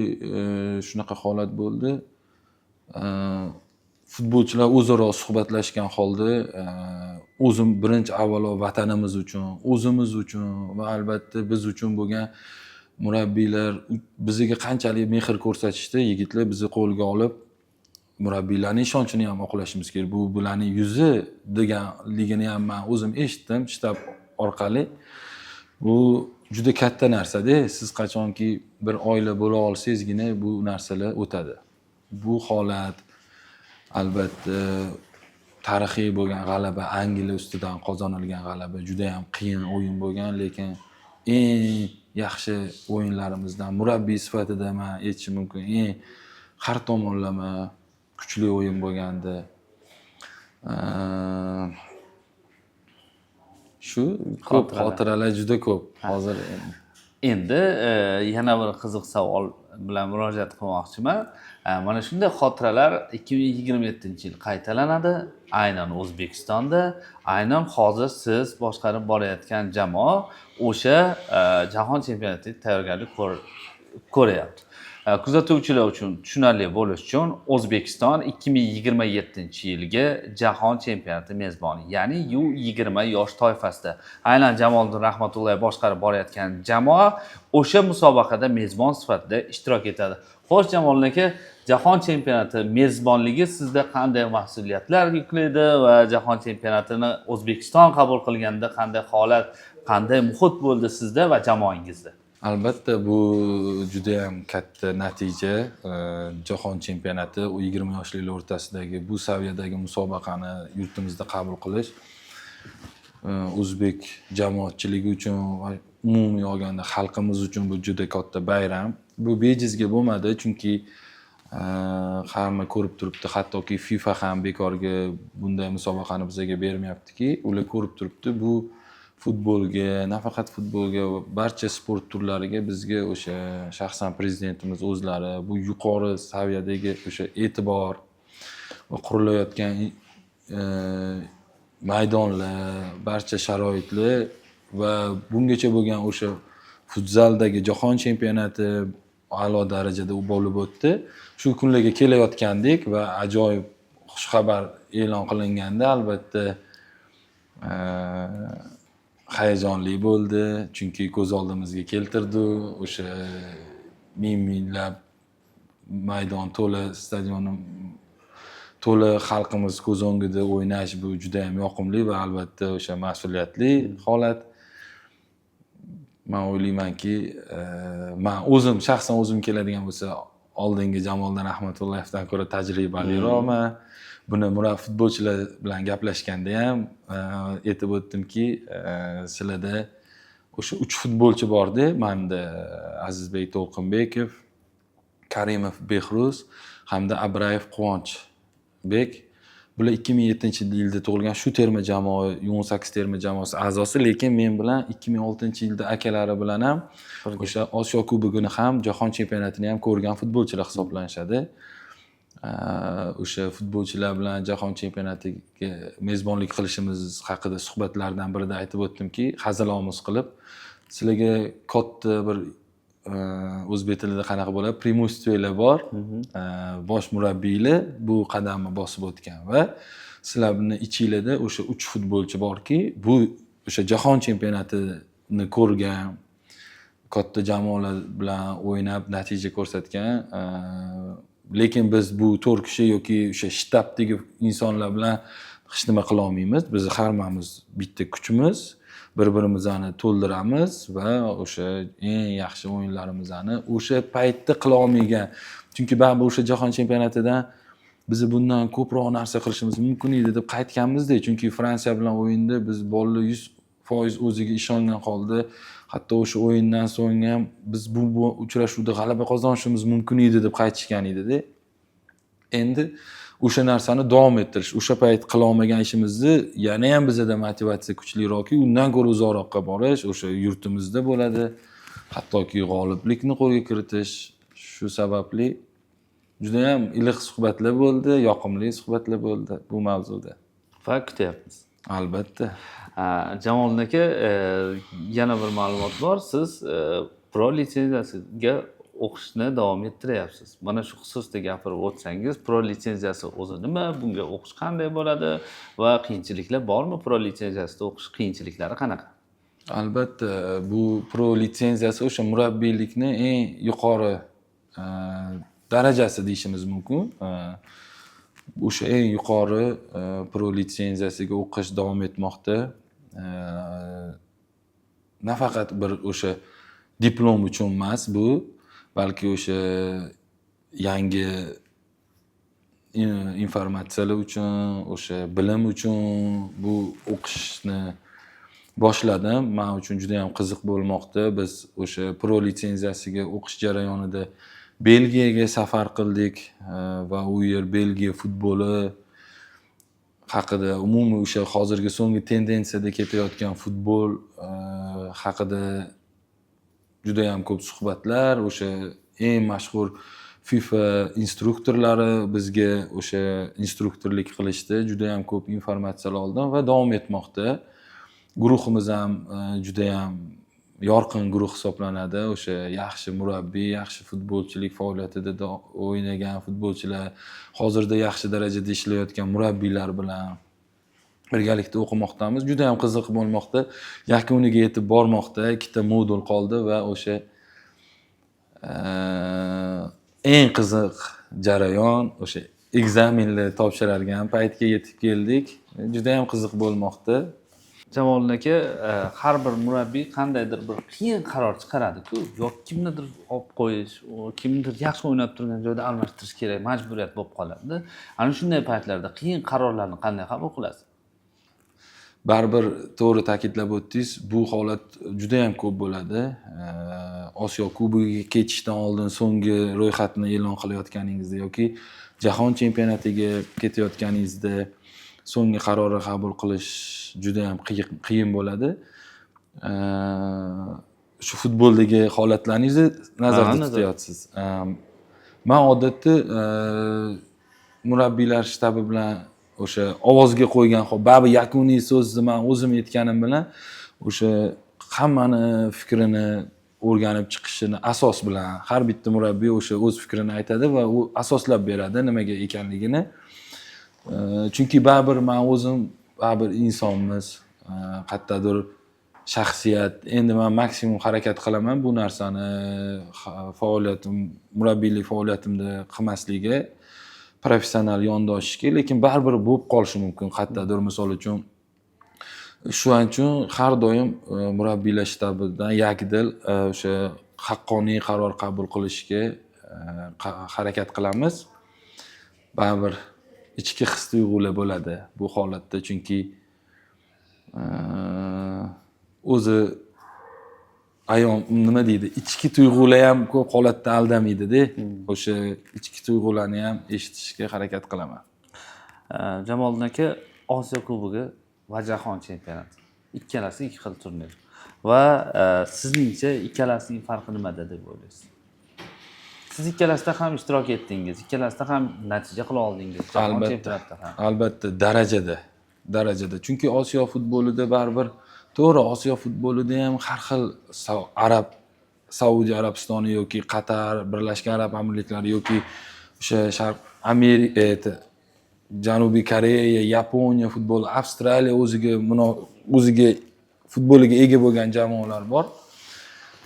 shunaqa holat bo'ldi. Futbolchilar o'zaro suhbatlashgan holda o'zim birinchi avvalo vatanimiz uchun, o'zimiz uchun va albatta biz uchun bo'lgan murabbiylar bizga qanchalik mehr ko'rsatishdi, yigitlar bizni qo'lga olib murabbiylarning ishonchini ham oqlashimiz kerak. Bu bularning yuzi deganligini ham men o'zim eshitdim shtab orqali. Bu juda katta narsa-da. Siz qachonki bir oila bo'la olsangizgina bu narsalar o'tadi. Bu holat albatta tarixiy bo'lgan g'alaba, Angliya ustidan qozonilgan g'alaba juda ham qiyin o'yin bo'lgan, lekin eng yaxshi o'yinlarimizdan murabbiy sifatida men aytishim mumkin, eng har tomonlama kuchli o'yin bo'lgandi. Shu ko'p xotiralar juda ko'p. Hozir endi yana bir qiziq savol bilan murojaat qilmoqchiman. Mana shunday xotiralar 2027-yil qaytalanadi. Aynan O'zbekistonda, aynan hozir siz boshqarib borayotgan jamoa o'sha jahon chempionatiga tayyorgarlik ko'ryapti. Kuzatuvchilar uchun tushunarli bo'lish uchun O'zbekiston 2027-yilgi jahon chempionati mezboni, ya'ni U20 yosh toifasida aynan Jamoliddin Rahmatullayev boshqarib borayotgan jamoa o'sha musobaqada mezbon sifatida ishtirok etadi. Xo'sh, Jamoliddin aka, jahon chempionati mezbonligi sizda qanday mas'uliyatlar yuklaydi va jahon chempionatini O'zbekiston qabul qilganda qanday holat, qanday muhit bo'ldi sizda va jamoangizda? Albatta bu juda ham katta natija. Jahon chempionati 20 yoshlilar o'rtasidagi bu saviyadagi musobaqani yurtimizda qabul qilish o'zbek jamoatchiligi uchun va umumiy olganda xalqimiz uchun bu juda katta bayram. Bu bejizga bo'lmadi, chunki hamma ko'rib turibdi, hattoki FIFA ham bekorga bunday musobaqani bizga bermayaptiki. Ular ko'rib turibdi, bu futbolga, nafaqat futbolga, barcha sport turlariga bizga o'sha shaxsan prezidentimiz o'zlari bu yuqori saviyadagi o'sha e'tibor va qurilayotgan maydonlar, barcha sharoitlar va bungacha bo'lgan o'sha futzaldagi jahon chempionati a'lo darajada bo'lib o'tdi. Shu kunlarga kelayotgandik va ajoyib xushxabar e'lon qilinganda albatta hayajonli bo'ldi, chunki ko'z oldimizga keltirdi. O'sha minglab maydon to'la, stadionim to'la xalqimiz ko'z o'ngida o'ynash bu juda ham yoqimli va albatta o'sha mas'uliyatli holat. Men o'ylaymanki, men o'zim shaxsan o'zim keladigan bo'lsa, oldingi Jamoliddin Rahmatullayevdan ko'ra tajribaliroqman. Buni futbolchilar bilan gaplashganda ham aytib o'tdimki, sizlarda o'sha 3 futbolchi bor-da, menda Azizbek To'lqinbekov, Karimov Behruz hamda Abrayev Quvonchbek. Bular 2007-yilda tug'ilgan, shu terma jamoa, U18 terma jamoasi a'zosi, lekin men bilan 2006-yilda akalari bilan ham o'sha Osiyo Kubogini ham, jahon chempionatini ham ko'rgan futbolchilar hisoblanishadi. O'sha futbolchilar bilan jahon chempionatiga mezbonlik qilishimiz haqida suhbatlardan birida aytib o'tdimki, hazilomuz qilib, sizlarga katta bir o'zbek tilida qanaqa bo'ladi? Premustyiylar bor. Bosh murabbiylar bu qadamni bosib o'tgan va sizlarni ichinglarda o'sha 3 futbolchi borki, bu o'sha jahon chempionatini ko'rgan, katta jamoalar bilan o'ynab natija ko'rsatgan, lekin biz bu 4 kishi yoki o'sha shtabdagi insonlar bilan hech nima qila olmaymiz. Biz hammamiz bitta kuchimiz, bir-birimizni to'ldiramiz va o'sha eng yaxshi o'yinlarimizni o'sha paytda qila olmagan. Chunki baribir o'sha jahon chempionatidan biz bundan ko'proq narsa qilishimiz mumkin edi deb qaytganmizda, chunki Fransiya bilan o'yinda biz bolalar 100% o'ziga ishongan holda, hatto o'sha o'yindan so'ng ham biz bu uchrashuvda g'alaba qozonishimiz mumkin edi deb qaytishgan edi-da. Endi o'sha narsani davom ettirish, o'sha payt qila olmagan ishimizni yana ham bizda motivatsiya kuchliroqki, undan ko'ra uzoqroqqa borish, o'sha yurtimizda bo'ladi, hattoki g'oliblikni qo'lga kiritish. Shu sababli juda ham iliq suhbatlar bo'ldi, yoqimli suhbatlar bo'ldi bu mavzuda. Va kutyapmiz. Albatta. Jamoliddin aka, yana bir ma'lumot bor. Siz pro litsenziyasiga o'qishni davom ettiryapsiz. Mana shu xususda gapirib o'tsangiz, pro litsenziyasi o'zi nima, bunga o'qish qanday bo'ladi va qiyinchiliklar bormi? Pro litsenziyasida o'qish qiyinchiliklari qanaqa? Albatta, bu pro litsenziyasi o'sha murabbiylikni eng yuqori darajasi deyishimiz mumkin. O'sha eng yuqori pro litsenziyasiga o'qish davom etmoqda. Nafaqat bir o'sha diplom uchun emas bu, balki o'sha yangi informatsiyalar uchun, o'sha bilim uchun bu o'qishni boshladim. Men uchun juda ham qiziq bo'lmoqda. Biz o'sha pro litsenziyasiga o'qish jarayonida Belgiyaga safar qildik va u yer Belgiya futboli haqida, umumiy o'sha hozirgi so'nggi tendensiyada ketayotgan futbol haqida juda ham ko'p suhbatlar, o'sha eng mashhur FIFA instruktorlari bizga o'sha instruktorlik qilishdi. Juda ham ko'p informatsiyalar oldim va davom etmoqda. Guruhimiz ham juda ham yorqin guruh hisoblanadi. O'sha yaxshi murabbiy, yaxshi futbolchilik faoliyatida o'ynagan futbolchilar, hozirda yaxshi darajada ishlayotgan murabbiylar bilan birgalikda o'qimoqdamiz. Juda ham qiziq bo'lmoqda. Yakuniga yetib bormoqda. 2ta modul qoldi va o'sha eng qiziq jarayon, o'sha ekzamenni topshiradigan paytga yetib keldik. Juda ham qiziq bo'lmoqda. Jamoliddin aka, har bir murabbiy qandaydir bir qiyin qaror chiqaradi-ku, yoki kimnidir olib qo'yish, kimnidir yaxshi o'ynab turgan joyda almashtirish kerak, majburiyat bo'lib qoladi. Ana shunday paytlarda qiyin qarorlarni qanday qabul qilasiz? Baribir to'g'ri ta'kidlab o'tdingiz, bu holat juda ham ko'p bo'ladi. Osiyo Kubogiga ketishdan oldin so'nggi ro'yxatni e'lon qilayotganingizda yoki jahon chempionatiga ketayotganingizda so'nggi qarorni qabul qilish juda ham qiyin bo'ladi. Shu futboldagi holatlaringizni nazarda tutyapsiz. Men odatda murabbiylar shtabi bilan o'sha ovozga qo'ygan, baribir yakuniy so'zni men o'zim aytganim bilan o'sha hammani fikrini o'rganib chiqishini asos bilan har bitta murabbiy o'sha o'z fikrini aytadi va u asoslab beradi nimaga ekanligini. Chunki baribir men o'zim baribir insonmiz, qayerdadir shaxsiyat. Endi men maksimum harakat qilaman bu narsani faoliyatim, murabbiylik faoliyatimda qilmaslikka, professional yondoshishga, lekin baribir bo'lib qolishi mumkin. Qayerdadir misol uchun shuning uchun har doim murabbiylar shtabidan yakdil o'sha haqqoniy qaror qabul qilishga harakat qilamiz. Baribir ichki his-tuyg'ular bo'ladi bu holatda, chunki o'zi ayon nima deydi, ichki tuyg'ular ham ko'p holatda aldamaydi-da. O'sha ichki tuyg'ularni ham eshitishga harakat qilaman. Jamoliddin aka, Osiyo Kubogi va Jahon chempionati ikkalasi ikki xil turnir. Va sizningcha ikkalasining farqi nimada deb o'ylaysiz? Siz ikkalasida ham ishtirok etdingiz, ikkalasida ham natija qila oldingiz, Jahon chempionatida ham. Albatta, darajada. Chunki Osiyo futbolida baribir to'g'ri, Osiyo futbolida ham har xil arab Saudiya Arabistoni yoki Qatar, Birlashgan Arab Amirliklari yoki o'sha Sharq Amerika, Janubiy Koreya, Yaponiya futboli, Avstraliya o'ziga futboliga ega bo'lgan jamoalar bor.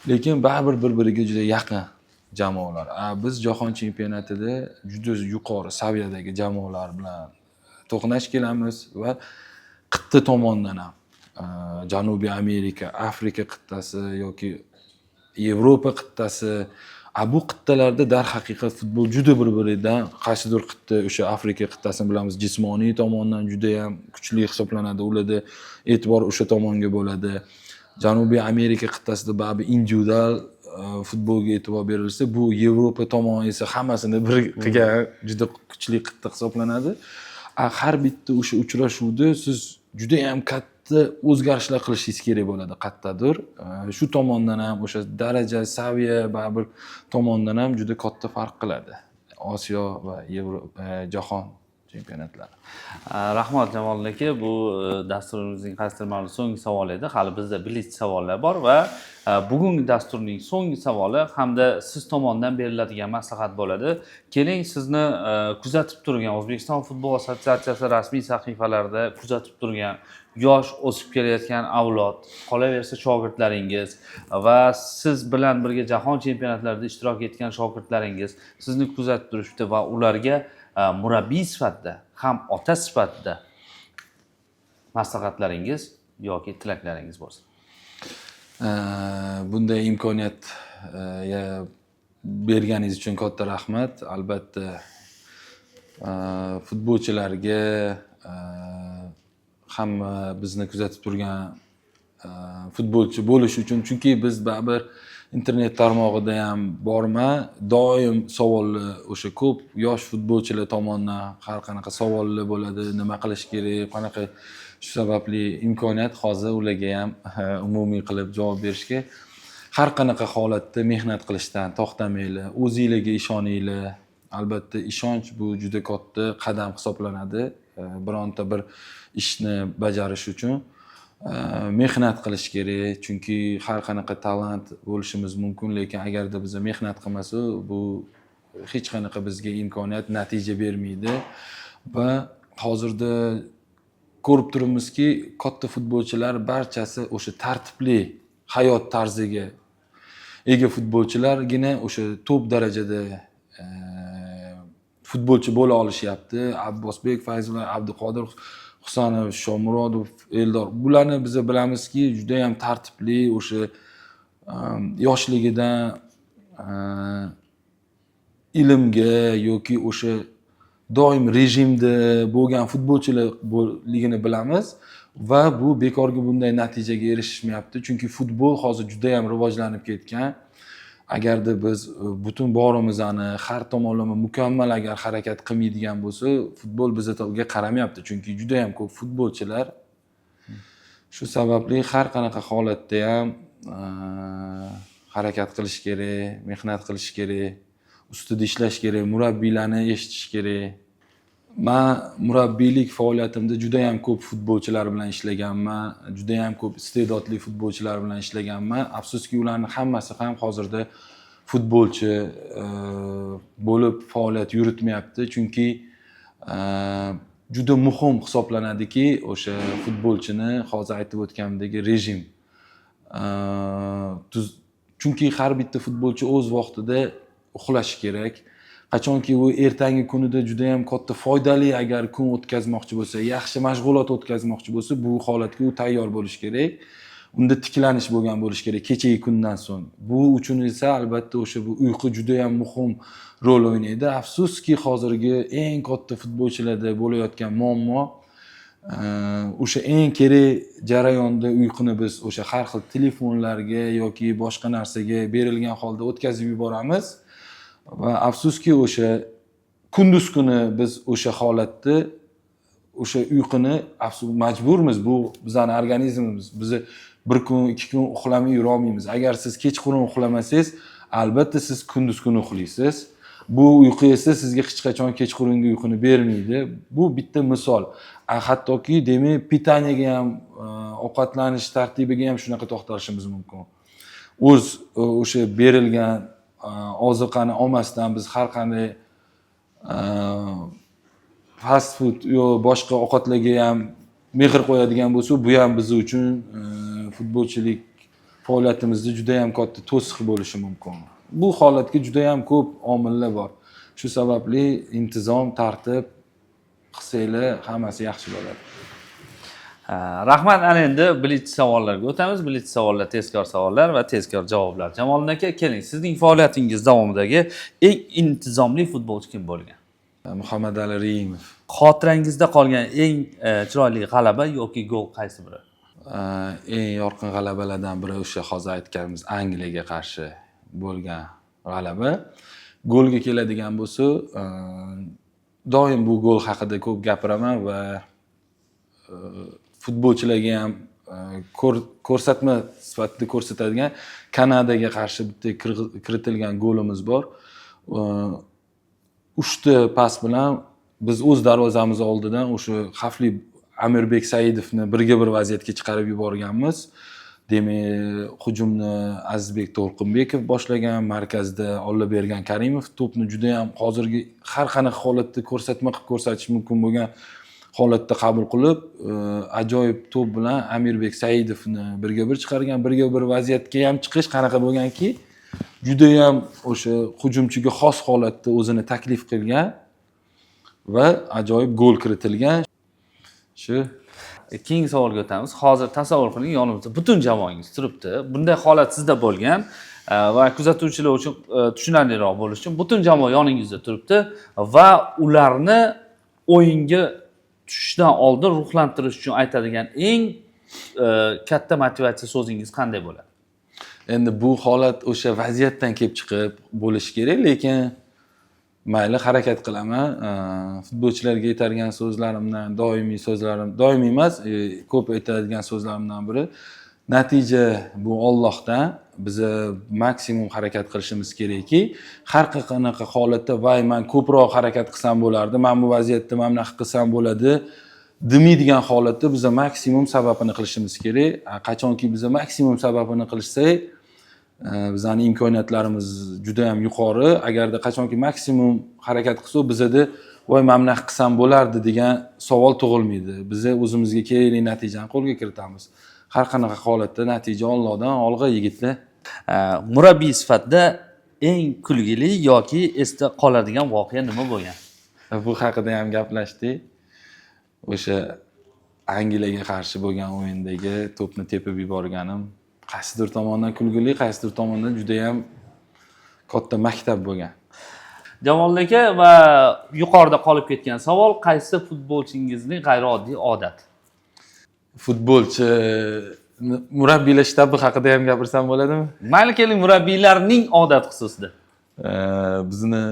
Lekin baribir bir-biriga juda yaqin jamoalar. Biz jahon chempionatida juda yuqori saviyadagi jamoalar bilan to'qnash kelamiz va qit'a tomondan ham Janubiy Amerika, Afrika qit'asi yoki Yevropa qit'asi, bu qit'alarda darhaqiqat futbol juda bir-biridan qaysidir qit'a, o'sha Afrika qit'asini bilamiz, jismoniy tomondan juda ham kuchli hisoblanadi. Ularda e'tibor o'sha tomonga bo'ladi. Janubiy Amerika qit'asida baribir individual futbolga e'tibor berilsa, bu Yevropa tomoni esa hammasini bir qilgan juda kuchli qit'a hisoblanadi. Har bitta o'sha uchrashuvda siz juda ham katta o'zgarishlar qilishingiz kerak bo'ladi qayerdadir. Shu tomondan ham o'sha daraja, saviya baribir tomondan ham juda katta farq qiladi. Osiyo va Yevropa jahon chempionatlari. Rahmat Jamol aka, bu dasturimizning qaysidir ma'lum so'nggi savoli edi. Hali bizda blitz savollar bor va bugungi dasturning so'nggi savoli hamda siz tomonidan beriladigan maslahat bo'ladi. Keling, sizni kuzatib turgan O'zbekiston futbol assotsiatsiyasi rasmiy sahifalarida kuzatib turgan yosh o'sib kelayotgan avlod, qolaversa shogirdlaringiz va siz bilan birga jahon chempionatlarida ishtirok etgan shogirdlaringiz sizni kuzatib turishdi va ularga murabbiy sifatida ham ota sifatida maslahatlaringiz yoki tilaklaringiz bo'lsa. Bunday imkoniyat berganingiz uchun katta rahmat. Albatta futbolchilarga, hamma bizni kuzatib turgan futbolchi bo'lish uchun, chunki biz baribir internet tarmog'ida ham borman, doim savollar o'sha ko'p yosh futbolchilar tomonidan har qanaqa savollar bo'ladi, nima qilish kerak, qanaqa. Shu sababli imkoniyat hozir ularga ham umumiy qilib javob berishga. Har qanaqa holatda mehnat qilishdan to'xtamanglar, o'zingizlarga ishoninglar. Albatta ishonch bu juda katta qadam hisoblanadi. Bironta bir ishni bajarish uchun mehnat qilish kerak, chunki har qanaqa talant bo'lishimiz mumkin, lekin agarda biz mehnat qilmasa, bu hech qanaqa bizga imkoniyat, natija bermaydi. Va hozirda ko'rib turibmizki, katta futbolchilar barchasi o'sha tartibli hayot tarziga ega futbolchilargina o'sha top darajada futbolchi bo'la olishyapti. Abbosbek Fayzulloh, Abduqodir Husanov, Shomurodov, Eldor, bularni biz bilamizki, juda ham tartibli, o'sha yoshligidan ilmga yoki o'sha doim rejimda bo'lgan futbolchiligini bilamiz va bu bekorga bunday natijaga erishishmayapti, chunki futbol hozir juda ham rivojlanib ketgan. Agarda biz butun borimizni har tomonlama mukammal agar harakat qilmaydigan bo'lsa, futbol bizga qaramayapti, chunki juda ham ko'p futbolchilar. Shu sababli har qanaqa holatda ham harakat qilish kerak, mehnat qilish kerak, ustida ishlash kerak, murabbiylarni eshitish kerak. Men murabbiylik faoliyatimda juda ham ko'p futbolchilar bilan ishlaganman, juda ham ko'p iste'dodli futbolchilar bilan ishlaganman. Afsuski ularning hammasi ham hozirda futbolchi bo'lib faoliyat yuritmayapti, chunki juda muhim hisoblanadiki, o'sha futbolchini hozir aytib o'tgandagi rejim. Chunki har bitta futbolchi o'z vaqtida uxlashi kerak. Qachonki u ertangi kunida juda ham katta foydali agar kun o'tkazmoqchi bo'lsa, yaxshi mashg'ulot o'tkazmoqchi bo'lsa, bu holatga u tayyor bo'lish kerak. Unda tiklanish bo'lgan bo'lish kerak kechagi kundan so'ng. Bu uchun esa albatta o'sha bu uyqu juda ham muhim rol o'ynaydi. Afsuski hozirgi eng katta futbolchilarda bo'layotgan muammo o'sha eng kerak jarayonda uyquni biz o'sha har xil telefonlarga yoki boshqa narsaga berilgan holda o'tkazib yuboramiz. Va afsuski o'sha kunduz kuni biz o'sha holatda o'sha uyquni majburmiz, bu bizning organizmimiz. Biz bir kun, 2 kun uxlamay yura olmaymiz. Agar siz kechqurun uxlamasangiz, albatta siz kunduz kuni uxlaysiz. Bu uyqu esa sizga hech qachon kechqurungi uyquni bermaydi. Bu bitta misol. Hattoki demak, pitaniyaga ham, ovqatlanish tartibiga ham shunaqa to'xtalishimiz mumkin. o'z o'sha berilgan ozuqani olmasdan biz har qanday fast food yo boshqa ovqatlarga ham mehr qo'yadigan bo'lsa, bu ham biz uchun futbolchilik faoliyatimizda juda ham katta to'siq bo'lishi mumkin. Bu holatga juda ham ko'p omillar bor. Shu sababli intizom, tartib qilsanglar hammasi yaxshi bo'ladi. Rahmat, ana endi blitz savollarga o'tamiz. Blitz savollar tezkor savollar va tezkor javoblar. Jamoliddin aka, keling, sizning faoliyatingiz davomidagi eng intizomli futbolchi kim bo'lgan? Muhammad Ali Rimov. Xotirangizda qolgan eng chiroyli g'alaba yoki gol qaysi biri? Eng yorqin g'alabalardan biri o'sha hozir aytganimiz Angliyaga qarshi bo'lgan g'alaba. Golga keladigan bo'lsa, doim bu gol haqida ko'p gapiraman va futbolchilarga ham ko'rsatma sifatida ko'rsatadigan Kanadaga qarshi bitta kiritilgan golimiz bor. 3 ta pas bilan biz o'z darvozamiz oldidan o'sha xavfli Amirbek Saidovni birga bir vaziyatga chiqarib yuborganmiz. Demak, hujumni Azizbek To'lqinbekov boshlagan, markazda Ollabergan Karimov to'pni juda ham hozirgi har qanaqa holatda ko'rsatma qilib ko'rsatish mumkin bo'lgan holatda qabul qilib, ajoyib to'p bilan Amirbek Saidovni birga bir chiqargan, birga bir vaziyatga ham chiqish qanaqa bo'lganki, juda ham o'sha hujumchiga xos holatda o'zini taklif qilgan va ajoyib gol kiritilgan. Shu keyingi savolga o'tamiz. Hozir tasavvur qiling, yonimizda butun jamoangiz turibdi. Bunday holat sizda bo'lgan va kuzatuvchilar uchun tushunarliroq bo'lishi uchun butun jamoa yoningizda turibdi va ularni o'yinga tushishdan oldin ruhlantirish uchun aytadigan eng katta motivatsiya so'zingiz qanday bo'ladi? Endi bu holat o'sha vaziyatdan kelib chiqib bo'lishi kerak, lekin mayli harakat qilaman. Futbolchilarga aytadigan so'zlarimdan doimiy emas, ko'p aytadigan so'zlarimdan biri natija bu Allohdan. Biz maksimum harakat qilishimiz kerakki, har qanaqa holatda "Voy, men ko'proq harakat qilsam bo'lardi, men bu vaziyatda mana bunaqa qilsam bo'ladi" demaydigan holatda biz maksimum sababini qilishimiz kerak. Qachonki biz maksimum sababini qilsak, bizning imkoniyatlarimiz juda ham yuqori. Agarda qachonki maksimum harakat qilsak, bizda "Voy, men bunaqa qilsam bo'lardi" degan savol tug'ilmaydi. Biz o'zimizga kerakli natijani qo'lga kiritamiz. Har qanaqa holatda natija Allohdan, olg'a yigitlar. Murabbiy sifatida eng kulgili yoki esda qoladigan voqea nima bo'lgan? Bu haqida ham gaplashdik. O'sha Angliyaga qarshi bo'lgan o'yindagi to'pni tepib yuborganim qaysidir tomondan kulgili, qaysidir tomondan juda ham katta maktab bo'lgan. Jamoliddin aka, va yuqorida qolib ketgan savol, qaysi futbolchingizning g'ayrioddiy odat? Futbolchi murabbiylar shtabi haqida ham gapirsam bo'ladimi? Mayli, keling, murabbiylarning odat xususida. Bizni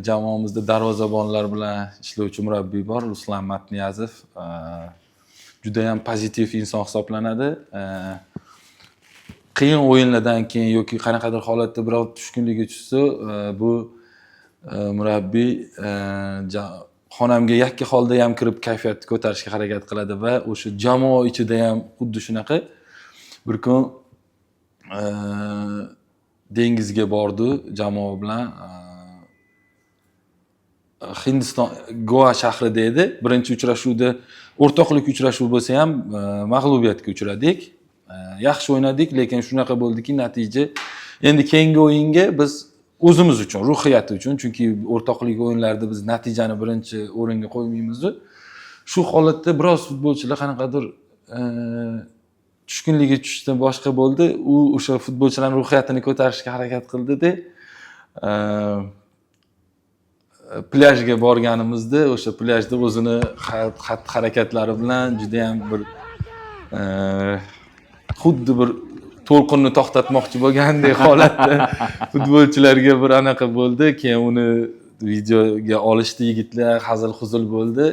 jamoamizda darvozabonlar bilan ishlovchi murabbiy bor, Ruslan Matniyazov. Juda ham pozitiv inson hisoblanadi. Qiyin o'yinlardan keyin yoki qanaqadir holatda birov tushkunlikka tushsa, bu murabbiy xonamga yakka holda ham kirib kayfiyatni ko'tarishga harakat qiladi va o'sha jamoa ichida ham xuddi shunaqa. Bir kun dengizga bordi jamoa bilan. Hindiston Goa shahrida edi. Birinchi uchrashuvda o'rtoqlik uchrashuvi bo'lsa ham mag'lubiyatga uchradik. Yaxshi o'ynadik, lekin shunaqa bo'ldiki, natija endi keyingi o'yinga biz o'zimiz uchun, ruhiyati uchun, chunki o'rtoqlik o'yinlarida biz natijani birinchi o'ringa qo'ymaymiz. Shu holatda biroz futbolchilar qanaqadir tushkunlikka tushishdan boshqa bo'ldi. U o'sha futbolchilarning ruhiyatini ko'tarishga harakat qildi-da. Plyajga borganimizda, o'sha plyajda o'zini xatti-harakatlari bilan juda ham bir xuddi bir to'lqinni to'xtatmoqchi bo'lgandek holatda futbolchilarga bir anaqa bo'ldi. Keyin uni videoga olishdi yigitlar, hazil-huzul bo'ldi.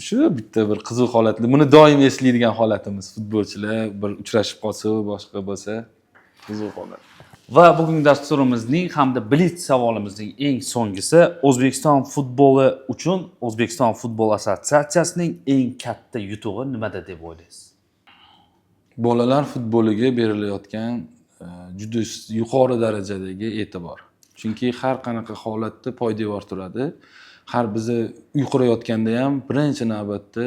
Shu bitta bir qiziq holatli. Buni doim eslaydigan holatimiz. Futbolchilar bir uchrashib qolsa, boshqa bo'lsa, qiziq holat. Va bugungi dasturimizning hamda blitz savolimizning eng so'nggisi O'zbekiston futboli uchun O'zbekiston futbol assotsiatsiyasining eng katta yutug'i nimada deb o'ylaysiz? bolalar futboliga berilayotgan juda yuqori darajadagi e'tibor. Chunki har qanaqa holatda poydevor turadi. Har bizni uy qurayotganda ham birinchi navbatda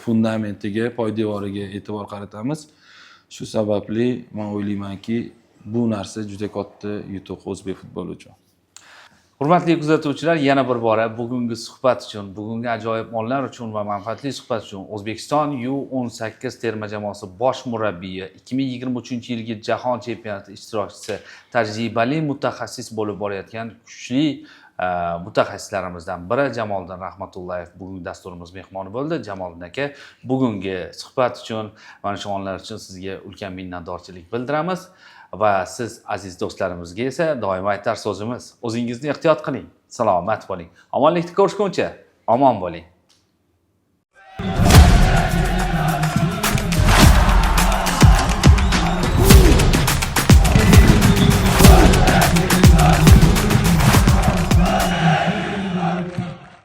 fundamentiga, poydevoriga e'tibor qaratamiz. Shu sababli men o'ylaymanki, bu narsa juda katta yutuq o'zbek futboli uchun. Hurmatli kuzatuvchilar, yana bir bora bugungi suhbat uchun, bugungi ajoyib onlar uchun va manfaatli suhbat uchun O'zbekiston U18 terma jamoasi bosh murabbiyi, 2023-yilgi jahon chempionati ishtirokchisi, tajribali mutaxassis bo'lib borayotgan kuchli mutaxassislarimizdan biri Jamoliddin Rahmatullayev bugungi dasturimiz mehmoni bo'ldi. Jamoliddin aka, bugungi suhbat uchun, mana shu onlar uchun sizga ulkan minnatdorchilik bildiramiz. Va siz aziz do'stlarimizga esa doim aytar so'zimiz: o'zingizni ehtiyot qiling, salomat bo'ling. Omonlikda ko'rishguncha omon bo'ling.